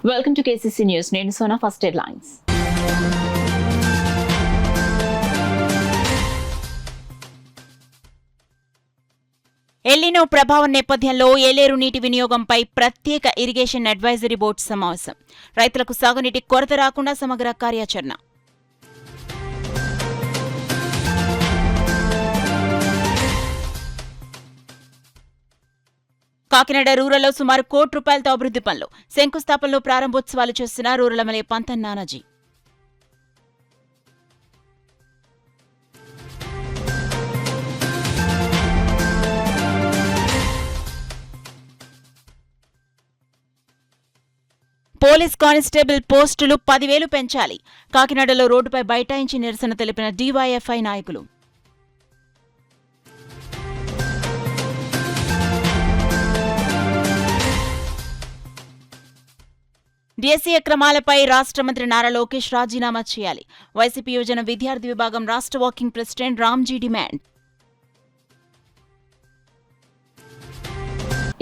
Welcome to KCC News. నేను Sona first headlines. El Niño ప్రభావం నేపథ్యంలో ఏలేరు నీటి వినియోగంపై ప్రత్యేక ఇరిగేషన్ అడ్వైజరీ బోర్డు సమావేశం. రైతులకు సాగునీటి కొరత రాకుండా సమగ్ర కార్యాచరణ. కాకినాడ రూరల్లో సుమారు ₹1 కోట్లతో అభివృద్ధి పనులు. శంకుస్థాపనలో ప్రారంభోత్సవాలు చేస్తున్న రూరల్ ఎమ్మెల్యే పంతం నానాజీ. పోలీస్ కానిస్టేబుల్ పోస్టులు 10,000 పెంచాలి. కాకినాడలో రోడ్డుపై బైఠాయించి నిరసన తెలిపిన డీవైఎఫ్ఐ నాయకులు. డిఎస్సీ అక్రమాలపై రాష్ట్ర మంత్రి నారా లోకేష్ రాజీనామా చేయాలి. వైసీపీ యువజన విద్యార్థి విభాగం రాష్ట్ర వర్కింగ్ ప్రెసిడెంట్ రామ్జీ డిమాండ్.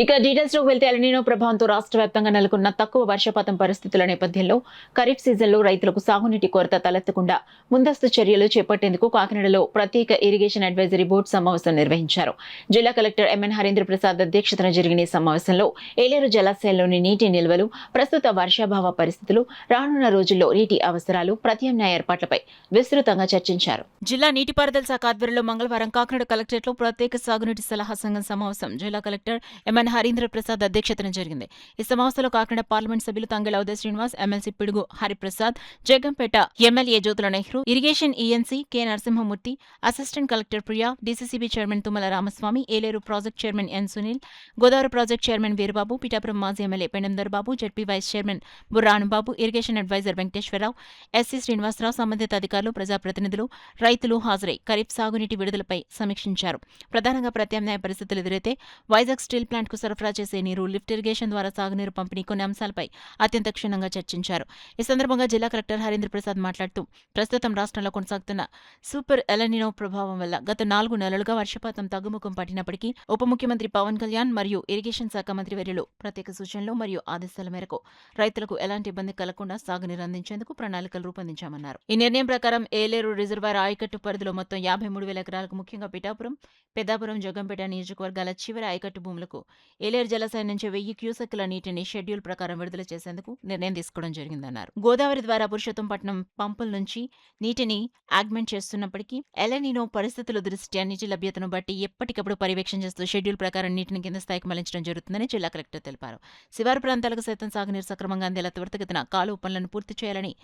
ఇక డీటెయిల్స్ లోకి వెళ్తే ఎల్నినో ప్రభావంతో రాష్ట్ర వ్యాప్తంగా నెలకొన్న తక్కువ వర్షపాతం పరిస్థితుల నేపథ్యంలో ఖరీఫ్ సీజన్లో రైతులకు సాగునీటి కొరత తలెత్తకుండా ముందస్తు చర్యలు చేపట్టేందుకు కాకినాడలో ప్రత్యేక ఇరిగేషన్ అడ్వైజరీ బోర్డు సమావేశం నిర్వహించారు. జిల్లా కలెక్టర్ ఎంఎన్ హరీంద్ర ప్రసాద్ అధ్యక్షతన జరిగిన ఈ సమావేశంలో ఏలేరు జలాశయాల్లోని నీటి నిల్వలు, ప్రస్తుత వర్షాభావ పరిస్థితులు, రానున్న రోజుల్లో నీటి అవసరాలు, ప్రత్యామ్నాయ ఏర్పాట్లపై విస్తృతంగా చర్చించారు. జిల్లా నీటిపారుదల శాఖ ఆధ్వర్యంలో మంగళవారం కాకినాడ కలెక్టరేట్లో ప్రత్యేక సాగునీటి సలహా సంఘం సమావేశం జిల్లా కలెక్టర్ ఎంఎన్ హరీంద్ర ప్రసాద్ అధ్యక్షతన జరిగింది. ఈ సమావేశంలో కాకినాడ పార్లమెంట్ సభ్యులు తంగెళ్ల ఉదయ Srinivas, MLC Pidugu Hariprasad, Jaggampeta MLA Jyothula Nehru, irrigation ENC K Narasimhamurthy, assistant collector Priya, DCCB chairman Tummala Ramaswamy, Yeleru project chairman N Sunil, Godavari project chairman Veerababu, Pithapuram మాజీ MLA Pendender Babu, ZP vice chairman Burranubabu, irrigation adviser Venkateswararao, SC Srinivasarao, సంబంధిత అధికారులు, ప్రజాప్రతినిధులు, రైతులు హాజరై ఖరీఫ్ సాగునీటి విడుదలపై సమీక్షించారు. ప్రధానంగా ప్రత్యామ్నాయ పరిస్థితులు ఎదురైతే వైజాగ్ స్టీల్ ప్లాంట్ కు సరఫరా చేసే నీరు, లిఫ్ట్ ఇరిగేషన్ ద్వారా సాగునీరు పంపిణీ కొన్ని అంశాలపై అత్యంత క్షుణ్ణంగా చర్చించారు. ఈ సందర్భంగా జిల్లా కలెక్టర్ హరీంద్ర ప్రసాద్ మాట్లాడుతూ ప్రస్తుతం రాష్ట్రంలో కొనసాగుతున్న సూపర్ ఎల్నినో ప్రభావం వల్ల గత 4 నెలలుగా వర్షపాతం తగ్గుముఖం పట్టినప్పటికీ ఉప ముఖ్యమంత్రి పవన్ కళ్యాణ్ మరియు ఇరిగేషన్ శాఖ మంత్రి వర్యులు ప్రత్యేక సూచనలు మరియు ఆదేశాల మేరకు రైతులకు ఎలాంటి ఇబ్బంది కలగకుండా సాగునీరు అందించేందుకు ప్రణాళికలు రూపొందించామన్నారు. ఈ నిర్ణయం ప్రకారం ఏలేరు రిజర్వాయర్ ఆయకట్టు పరిధిలో మొత్తం 53,000 ఎకరాలకు, ముఖ్యంగా పిఠాపురం, పెద్దాపురం, జగ్గంపేట నియోజకవర్గాల చివరి ఆయకట్టు భూములకు ఏలేరు జలాశయం నుంచి 1000 క్యూసెక్కుల నీటిని షెడ్యూల్ ప్రకారం విడుదల చేసేందుకు నిర్ణయం తీసుకోవడం జరిగిందన్నారు. గోదావరి ద్వారా పురుషోత్తంపట్నం పంపుల నుంచి నీటిని ఆగ్మెంట్ చేస్తున్నప్పటికీ ఎల్నినో పరిస్థితుల దృష్ట్యా నీటి లభ్యతను బట్టి ఎప్పటికప్పుడు పర్యవేక్షణ చేస్తూ షెడ్యూల్ ప్రకారం నీటిని కింద స్థాయికి మళ్లించడం జరుగుతుందని జిల్లా కలెక్టర్ తెలిపారు. శివారు ప్రాంతాలకు సైతం సాగునీరు సక్రమంగా అందేలా త్వరితగతిన కాలువ పనులను పూర్తి చేయాలని,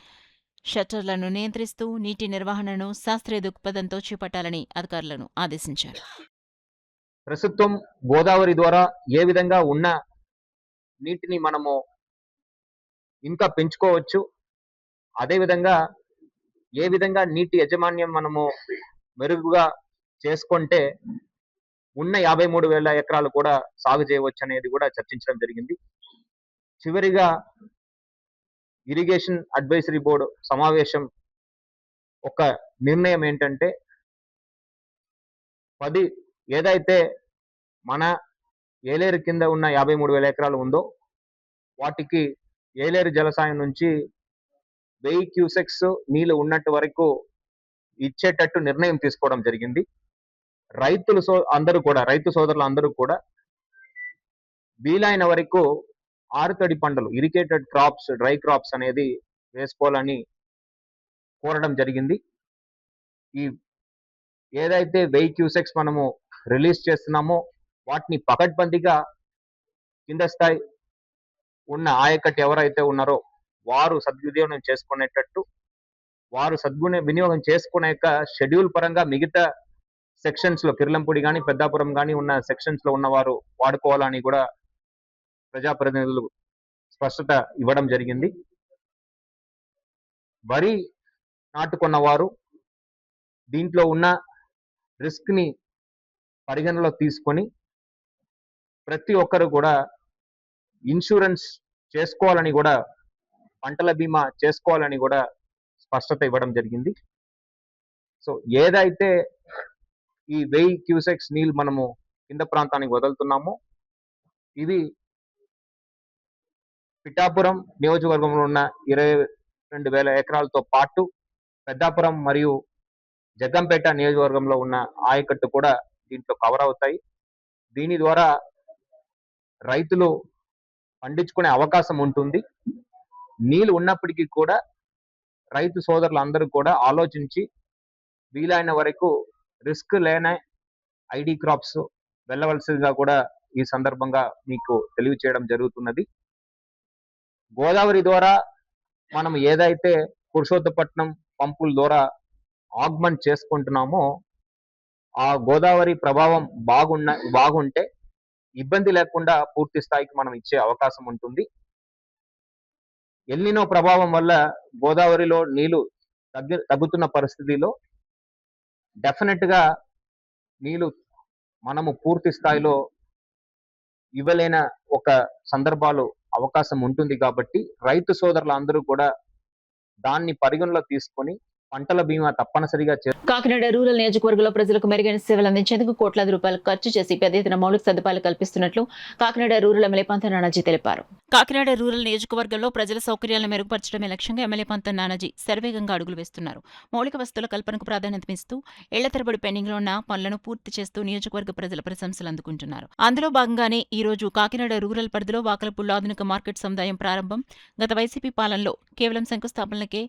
షట్టర్లను నియంత్రిస్తూ నీటి నిర్వహణను శాస్త్రీయ దృక్పథంతో చేపట్టాలని అధికారులను ఆదేశించారు. ప్రస్తుతం గోదావరి ద్వారా ఏ విధంగా ఉన్న నీటిని మనము ఇంకా పెంచుకోవచ్చు, అదేవిధంగా ఏ విధంగా నీటి యాజమాన్యం మనము మెరుగుగా చేసుకుంటే ఉన్న 53,000 ఎకరాలు కూడా సాగు చేయవచ్చు అనేది కూడా చర్చించడం జరిగింది. చివరిగా ఇరిగేషన్ అడ్వైజరీ బోర్డు సమావేశం ఒక నిర్ణయం ఏంటంటే ఏదైతే మన ఏలేరు కింద ఉన్న 53,000 ఎకరాలు ఉందో వాటికి ఏలేరు జలాశయం నుంచి 1000 క్యూసెక్స్ నీళ్లు ఉన్నట్టు వరకు ఇచ్చేటట్టు నిర్ణయం తీసుకోవడం జరిగింది. రైతు సోదరులు అందరూ కూడా వీలైన వరకు ఆరుతడి పంటలు, ఇరిగేటెడ్ క్రాప్స్, డ్రై క్రాప్స్ అనేది వేసుకోవాలని కోరడం జరిగింది. ఈ ఏదైతే 1000 క్యూసెక్స్ మనము రిలీజ్ చేస్తున్నామో వాటిని పకడ్బందీగా కింద స్థాయి ఉన్న ఆయకట్టు ఎవరైతే ఉన్నారో వారు సద్వినియోగం చేసుకునేటట్టు, వినియోగం చేసుకునే షెడ్యూల్ పరంగా మిగతా సెక్షన్స్ లో కిర్లంపూడి కానీ పెద్దాపురం కానీ ఉన్న సెక్షన్స్ లో ఉన్నవారు వాడుకోవాలని కూడా ప్రజాప్రతినిధులు స్పష్టత ఇవ్వడం జరిగింది. వరి నాటుకున్న వారు దీంట్లో ఉన్న రిస్క్ ని పరిగణలో తీసుకొని ప్రతి ఒక్కరు కూడా ఇన్సూరెన్స్ చేసుకోవాలని కూడా, పంటల బీమా చేసుకోవాలని కూడా స్పష్టత ఇవ్వడం జరిగింది. సో ఏదైతే ఈ 1000 క్యూసెక్స్ నీళ్ళు మనము కింద ప్రాంతానికి వదులుతున్నామో ఇవి పిఠాపురం నియోజకవర్గంలో ఉన్న 22,000 ఎకరాలతో పాటు పెద్దాపురం మరియు జగ్గంపేట నియోజకవర్గంలో ఉన్న ఆయకట్టు కూడా దీంట్లో కవర్ అవుతాయి. దీని ద్వారా రైతులు పండించుకునే అవకాశం ఉంటుంది. నీళ్ళు ఉన్నప్పటికీ కూడా రైతు సోదరులందరూ కూడా ఆలోచించి వీలైన వరకు రిస్క్ లేని ఐడి క్రాప్స్ వెళ్ళవలసిందిగా కూడా ఈ సందర్భంగా మీకు తెలియచేయడం జరుగుతున్నది. గోదావరి ద్వారా మనం ఏదైతే పురుషోత్తపట్నం పంపుల ద్వారా ఆగ్మెంట్ చేసుకుంటున్నామో ఆ గోదావరి ప్రభావం బాగుంటే ఇబ్బంది లేకుండా పూర్తి స్థాయికి మనం ఇచ్చే అవకాశం ఉంటుంది. ఎల్నినో ప్రభావం వల్ల గోదావరిలో నీళ్లు తగ్గుతున్న పరిస్థితిలో డెఫినెట్ గా నీళ్లు మనము పూర్తి స్థాయిలో ఇవ్వలేన ఒక సందర్భాలు అవకాశం ఉంటుంది కాబట్టి రైతు సోదరులందరూ కూడా దాన్ని పరిగణలో తీసుకొని పంటల బీమా తప్పనిసరిగా కాకినాడ రూరల్ నియోజకవర్గంలో ప్రజలకు మెరుగైన సేవలు అందించేందుకు కోట్లాది రూపాయలు ఖర్చు చేసి పెద్ద ఎత్తున మౌలిక సదుపాయాలు కల్పిస్తున్నట్లు కాకినాడ రూరల్ ఎమ్మెల్యే పంత నానాజీ తెలిపారు. కాకినాడ రూరల్ నియోజకవర్గంలో ప్రజల సౌకర్యాలను మెరుగుపరచడమే లక్ష్యంగా ఎమ్మెల్యే పంత నానాజీ శరవేగంగా అడుగులు వేస్తున్నారు. మౌలిక వస్తువుల కల్పనకు ప్రాధాన్యతనిస్తూ ఏళ్ల తరబడి పెండింగ్లో ఉన్న పనులను పూర్తి చేస్తూ నియోజకవర్గ ప్రజల ప్రశంసలు అందుకుంటున్నారు. అందులో భాగంగానే ఈ రోజు కాకినాడ రూరల్ పరిధిలో వాకలపూడిలో ఆధునిక మార్కెట్ సముదాయం ప్రారంభం. గత వైసీపీ పాలనలో కేవలం శంకుస్థాపనలకే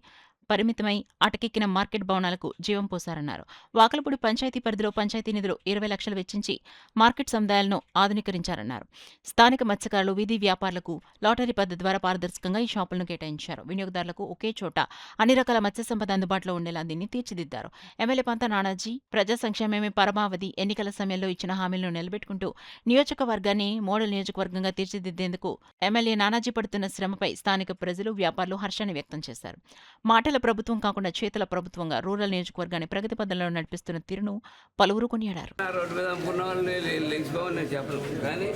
పరిమితమై అటకెక్కిన మార్కెట్ భవనాలకు జీవం పోశారన్నారు. వాకలపూడి పంచాయతీ పరిధిలో పంచాయతీ నిధులు 20 లక్షలు వెచ్చించి మార్కెట్ సముదాయాలను ఆధునీకరించారన్నారు. స్థానిక మత్స్యకారులు, వీధి వ్యాపారులకు లాటరీ పద్ధతి ద్వారా పారదర్శకంగా ఈ షాపులను కేటాయించారు. వినియోగదారులకు ఒకే చోట అన్ని రకాల మత్స్య సంపద అందుబాటులో ఉండేలా దీన్ని తీర్చిదిద్దారు. ఎమ్మెల్యే పంత నానాజీ ప్రజా సంక్షేమమే పరమావధి ఎన్నికల సమయంలో ఇచ్చిన హామీలను నిలబెట్టుకుంటూ నియోజకవర్గాన్ని మోడల్ నియోజకవర్గంగా తీర్చిదిద్దేందుకు ఎమ్మెల్యే నానాజీ పడుతున్న శ్రమపై స్థానిక ప్రజలు, వ్యాపారులు హర్షాన్ని వ్యక్తం చేశారు. మాటల ప్రభుత్వం కాకుండా చేతుల ప్రభుత్వంగా రూరల్ నియోజకవర్గాన్ని ప్రగతి పథంలో నడిపిస్తున్న తీరును పలువురు కొనియాడారు. రోడ్డు మీద అమ్ముకున్న వాళ్ళని లేచిపోవని నేను చెప్పను, కానీ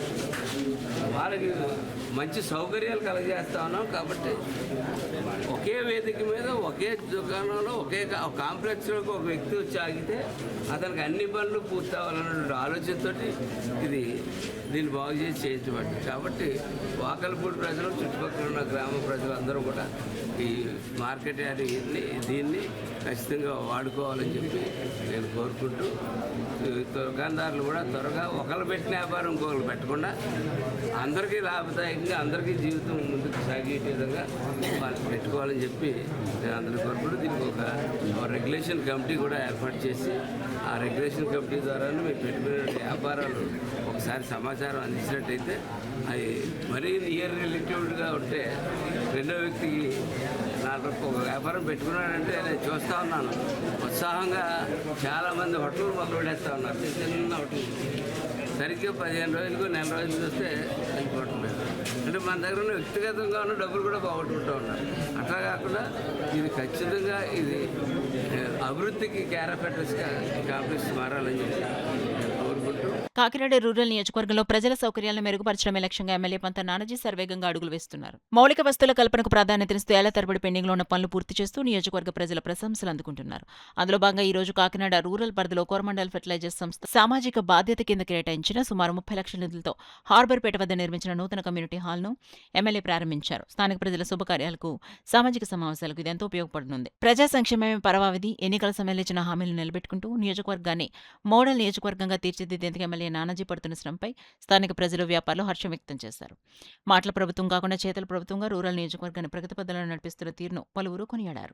వాళ్ళకి మంచి సౌకర్యాలు కలగజేస్తా ఉన్నాం. కాబట్టి ఒకే వేదిక మీద ఒకే దుకాణంలో ఒకే కాంప్లెక్స్లోకి ఒక వ్యక్తి వచ్చి ఆగితే అతనికి అన్ని పనులు పూర్తి అవ్వాలన్నటువంటి ఆలోచనతో దీన్ని బాగు చేసి చేయించబడింది. కాబట్టి వాకలపూడి ప్రజలు, చుట్టుపక్కల ఉన్న గ్రామ ప్రజలందరూ కూడా ఈ మార్కెట్ యార్డ్ని దీన్ని ఖచ్చితంగా వాడుకోవాలని చెప్పి నేను కోరుకుంటూ, దుకాణదారులు కూడా త్వరగా ఒకరు పెట్టిన వ్యాపారం ఇంకొకరు పెట్టకుండా అందరికీ లాభదాయకంగా అందరికీ జీవితం ముందుకు సాగే విధంగా వాళ్ళు పెట్టుకోవాలని చెప్పి నేను అందరికీ కోరుకుంటూ దీనికి ఒక రెగ్యులేషన్ కమిటీ కూడా ఏర్పాటు చేసి ఆ రెగ్యులేషన్ కమిటీ ద్వారా మీరు పెట్టుకునే వ్యాపారాలు ఒకసారి సమాచారం అందించినట్టయితే అది మరీ నియర్ రిలేటివ్గా ఉంటే రెండో వ్యక్తికి నాకు ఒక వ్యాపారం పెట్టుకున్నాడంటే నేను చూస్తూ ఉన్నాను, ఉత్సాహంగా చాలామంది హోటల్ మొదలు పెడేస్తూ ఉన్నారు. చిన్న హోటల్ సరిగ్గా 15 రోజులకు నెల రోజులు వస్తే చనిపోవట్లేదు. అంటే మన దగ్గర ఉన్న వ్యక్తిగతంగా ఉన్న డబ్బులు కూడా పోగొట్టుకుంటూ ఉన్నారు. అట్లా కాకుండా ఇది ఖచ్చితంగా ఇది అభివృద్ధికి క్యారపెటర్స్గా కాంప్లెక్స్ మారాలని చెప్పి కోరుకుంటూ కాకినాడ రూరల్ నియోజకవర్గంలో ప్రజల సౌకర్యాలను మెరుగుపరచడమే లక్ష్యంగా ఎమ్మెల్యే పంత నానాజీ సర్వేగంగా అడుగులు వేస్తున్నారు. మౌలిక వస్తువుల కల్పనకు ప్రాధాన్యతనిస్తూ ఏళ్ల తరబడి పెండింగ్లో ఉన్న పనులు పూర్తి చేస్తూ నియోజకవర్గ ప్రజల ప్రశంసలు అందుకుంటున్నారు. అందులో భాగంగా ఈ రోజు కాకినాడ రూరల్ పరిధిలో కోరమండల్ ఫెర్టిలైజర్స్ సంస్థ సామాజిక బాధ్యత కింద కేటాయించిన సుమారు 30 లక్షల నిధులతో హార్బర్పేట వద్ద నిర్మించిన నూతన కమ్యూనిటీ హాల్ను ఎమ్మెల్యే ప్రారంభించారు. స్థానిక ప్రజల శుభకార్యాలకు, సామాజిక సమావేశాలకు ఇదెంతో ఉపయోగపడనుంది. ప్రజా సంక్షేమమే పరమావధి ఎన్నికల సమయంలో ఇచ్చిన హామీలను నిలబెట్టుకుంటూ నియోజకవర్గాన్ని మోడల్ నియోజకవర్గంగా తీర్చిదిద్దేందుకు ఎమ్మెల్యే నానాజీ పడుతున్న శ్రమపై స్థానిక ప్రజలు, వ్యాపారులు హర్షం వ్యక్తం చేశారు. మాటల ప్రభుత్వం కాకుండా చేతల ప్రభుత్వంగా రూరల్ నియోజకవర్గాన్ని ప్రగతి పథంలో నడిపిస్తున్న తీరును పలువురు కొనియాడారు.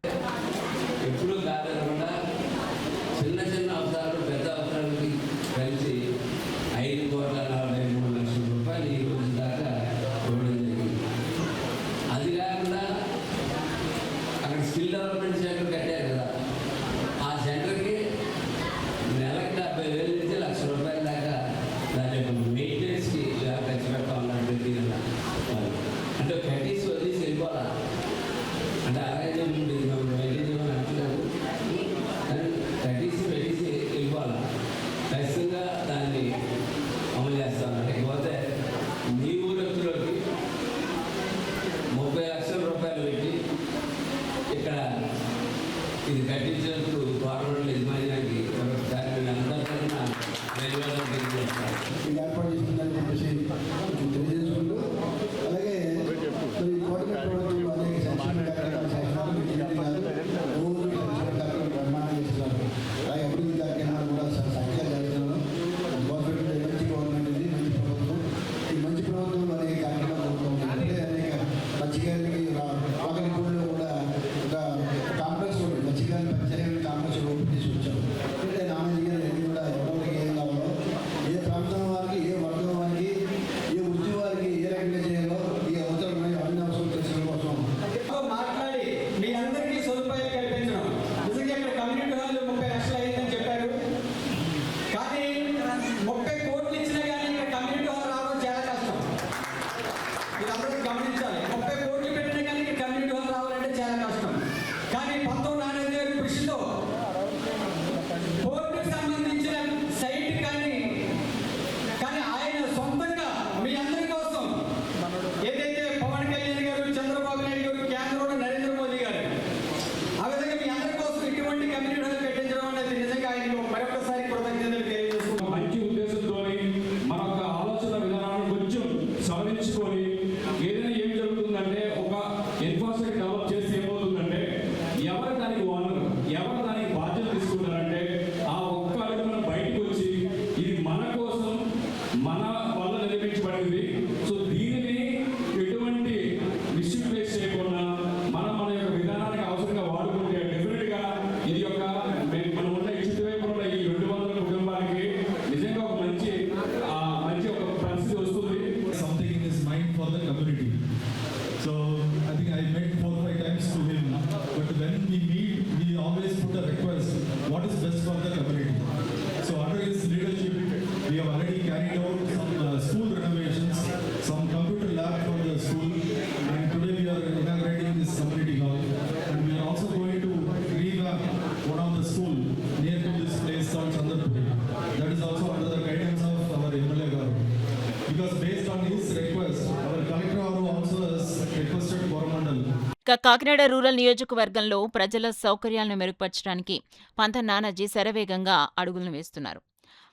ఇక కాకినాడ రూరల్ నియోజకవర్గంలో ప్రజల సౌకర్యాలను మెరుగుపరచడానికి పంత నానాజీ శరవేగంగా అడుగులను వేస్తున్నారు.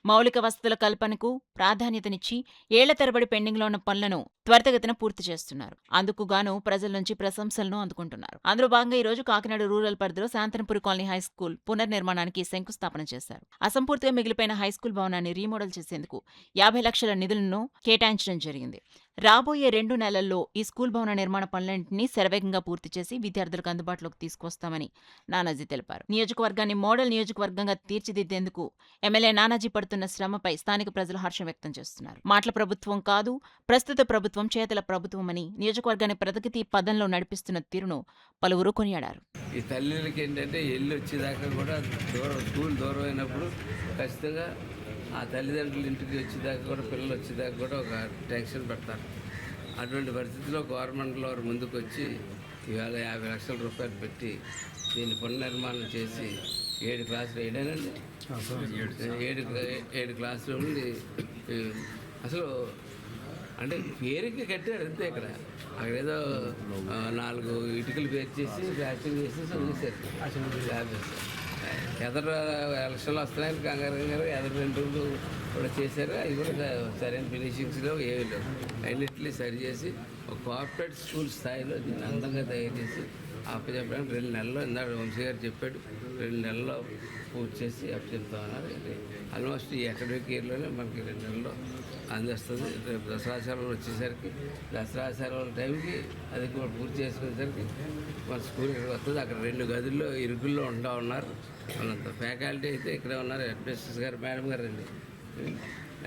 మౌలిక వసతుల కల్పనకు ప్రాధాన్యతనిచ్చి ఏళ్ల తరబడి పెండింగ్లో ఉన్న పనులను త్వరితగతిన పూర్తి చేస్తున్నారు. అందుకు గాను ప్రజల నుంచి ప్రశంసలను అందుకుంటున్నారు. అందులో భాగంగా ఈ రోజు కాకినాడ రూరల్ పరిధిలో శాంతనపురి కాలనీ హైస్కూల్ పునర్నిర్మాణానికి శంకుస్థాపన చేశారు. అసంపూర్తిగా మిగిలిపోయిన హైస్కూల్ భవనాన్ని రీమోడల్ చేసేందుకు 50 లక్షల నిధులను కేటాయించడం జరిగింది. రాబోయే 2 నెలల్లో ఈ స్కూల్ భవన నిర్మాణ పనులన్నింటినీ శరవేగంగా పూర్తి చేసి విద్యార్థులకు అందుబాటులోకి తీసుకొస్తామని నానాజీ తెలిపారు. నియోజకవర్గాన్ని మోడల్ నియోజకవర్గంగా తీర్చిదిద్దేందుకు ఎమ్మెల్యే నానాజీ పడుతున్న శ్రమపై స్థానిక ప్రజలు హర్షం వ్యక్తం చేస్తున్నారు. మాటల ప్రభుత్వం కాదు, ప్రస్తుత ప్రభుత్వం చేతల ప్రభుత్వమని నియోజకవర్గాన్ని ప్రగతి పదంలో నడిపిస్తున్న తీరును పలువురు కొనియాడారు. ఈ తల్లిలకి ఏంటంటే ఎల్లు వచ్చేదాకా కూడా స్కూల్ దూరం అయినప్పుడు ఖచ్చితంగా ఆ తల్లిదండ్రుల ఇంటికి వచ్చేదాకా కూడా పిల్లలు వచ్చేదాకా కూడా ఒక టెన్షన్ పెడతారు. అటువంటి పరిస్థితిలో గవర్నమెంట్లో వారు ముందుకు వచ్చి ఇవాళ 50 లక్షల రూపాయలు పెట్టి దీన్ని పునర్నిర్మాణం చేసి 7 క్లాసులు ఏడేనండి 7 క్లాసులు ఉండి అసలు అంటే పేరుకి కట్టారు అంతే. అక్కడ ఏదో 4 ఇటుకలు పేర్చేసి ప్లాస్టింగ్ చేసి వదిలేశారు. ఎదరు ఎలక్షన్లు వస్తున్నాయని కంగారు ఎదరు 2 రోజులు కూడా చేశారు. అవి కూడా సరైన ఫినిషింగ్స్లో ఏమీ లేవు. అన్నింటినీ సరి చేసి ఒక కార్పొరేట్ స్కూల్ స్థాయిలో దీన్ని అందంగా తయారు చేసి అప్పచెప్పడానికి 2 నెలల్లో ఇందాక వంశీ గారు చెప్పాడు 2 నెలల్లో పూర్తి చేసి అప్పచెప్తామన్నారు. ఆల్మోస్ట్ ఈ అకాడమిక్ ఇయర్లోనే మనకి 2 నెలల్లో అందిస్తుంది. రేపు దసరా సెలవులు వచ్చేసరికి దసరా సెలవుల టైంకి అది కూడా పూర్తి చేసుకునేసరికి మన స్కూల్ ఇక్కడికి వస్తుంది. అక్కడ 2 గదుల్లో ఇరుకుల్లో ఉన్నారు. వాళ్ళంతా ఫ్యాకల్టీ అయితే ఇక్కడే ఉన్నారు. అడ్మినిస్ట్రేటర్ గారు మేడం గారు అండి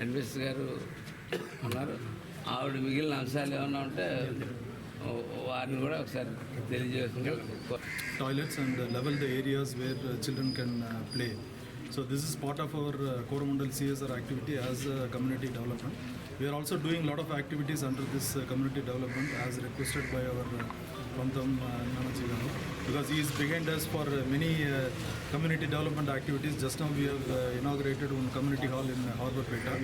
అడ్మినిస్ట్రేటర్ గారు ఉన్నారు. ఆవిడ మిగిలిన అంశాలు ఏమన్నా ఉంటే వారిని కూడా ఒకసారి తెలియజేస్తుంది. Toilets and level the areas where children can play. So this is part of our Coromandel CSR activity as community development. We are also doing a lot of activities under this community development as requested by our Pantam Nanaji Garu, because he is behind us for many community development activities. Just now we have inaugurated one community hall in Harbour Peta,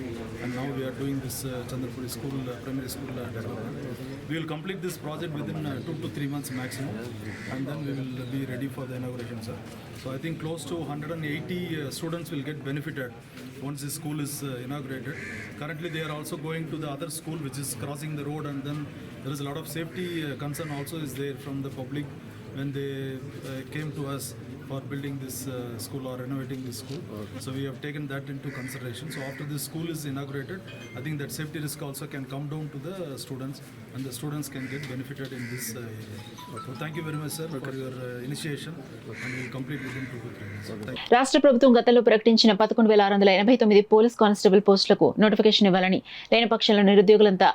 and now we are doing this Chandrapuri school, primary school development. We will complete this project within 2 to 3 months maximum, and then we will be ready for the inauguration, sir. So I think close to 180 students will get benefited once this school is inaugurated. Currently they are also going to the other school which is crossing the road, and then there is a lot of safety concern also is there from the public when they came to us for building this school or renovating this school. So we have taken that into consideration. So after this school is inaugurated, I think that safety risk also can come down to the students, and the students can get benefited in this area. So thank you very much, sir, for your initiation, and we will complete within 2 to 3 months. Thank you. రాష్ట్ర ప్రభుత్వం గతంలో ప్రకటించిన 11,689 police constable పోస్టులకు notification ఇవ్వాలని లేని పక్షంలో నిరుద్యోగులంతా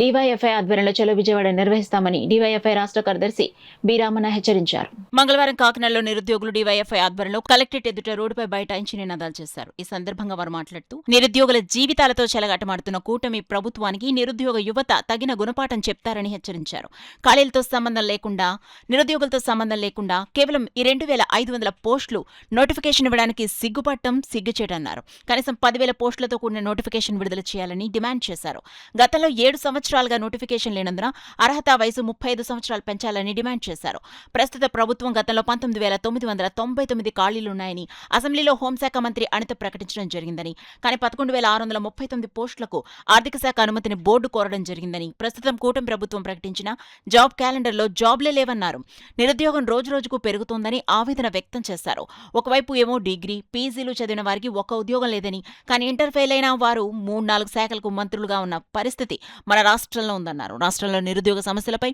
DYFI ఆధ్వర్యంలో చలో విజయవాడ నిర్వహిస్తామని డీవైఎఫ్ఐ రాష్ట్ర కార్యదర్శి బి రామన్న హెచ్చరించారు. మంగళవారం కాకినాడలో నిరుద్యోగులు డీవైఎఫ్ఐ ఆధ్వర్యంలో కలెక్టరేట్ ఎదుట రోడ్డుపై బైఠాయించి నినాదాలు చేశారు. ఈ సందర్భంగా వారు మాట్లాడుతూ నిరుద్యోగుల జీవితాలతో చెలగాటమాడుతున్న కూటమి ప్రభుత్వానికి నిరుద్యోగ యువత తగిన గుణపాఠం చెప్తారని హెచ్చరించారు. ఖాళీలతో సంబంధం లేకుండా, నిరుద్యోగులతో సంబంధం లేకుండా కేవలం ఈ 2,500 పోస్టులు నోటిఫికేషన్ ఇవ్వడానికి సిగ్గుపట్టం, సిగ్గుచేటన్నారు. కనీసం 10,000 పోస్టులతో కూడిన నోటిఫికేషన్ విడుదల చేయాలని డిమాండ్ చేశారు. గతంలో 7 సంవత్సరాలుగా నోటిఫికేషన్ లేనందున అర్హత వయసు 35 సంవత్సరాలు పెంచాలని డిమాండ్ చేశారు. ప్రస్తుత ప్రభుత్వం గతంలో 19,999 ఖాళీలున్నాయని అసెంబ్లీలో హోంశాఖ మంత్రి అనిత ప్రకటించడం జరిగిందని, కానీ 11,639 పోస్టులకు ఆర్థిక శాఖ అనుమతిని బోర్డు కోరడం జరిగిందని, ప్రస్తుతం కూటమి ప్రభుత్వం ప్రకటించిన జాబ్ క్యాలెండర్లో జాబ్లే లేవన్నారు. నిరుద్యోగం రోజురోజుకు పెరుగుతోందని ఆవేదన వ్యక్తం చేశారు. ఒకవైపు ఏమో డిగ్రీ, పీజీలు చదివిన వారికి ఒక్క ఉద్యోగం లేదని, కానీ ఇంటర్ ఫెయిల్ అయిన వారు 3-4 శాఖలకు మంత్రులుగా ఉన్న పరిస్థితి మన రాష్ట్రంలో ఉందన్నారు. రాష్ట్రంలో నిరుద్యోగ సమస్యలపై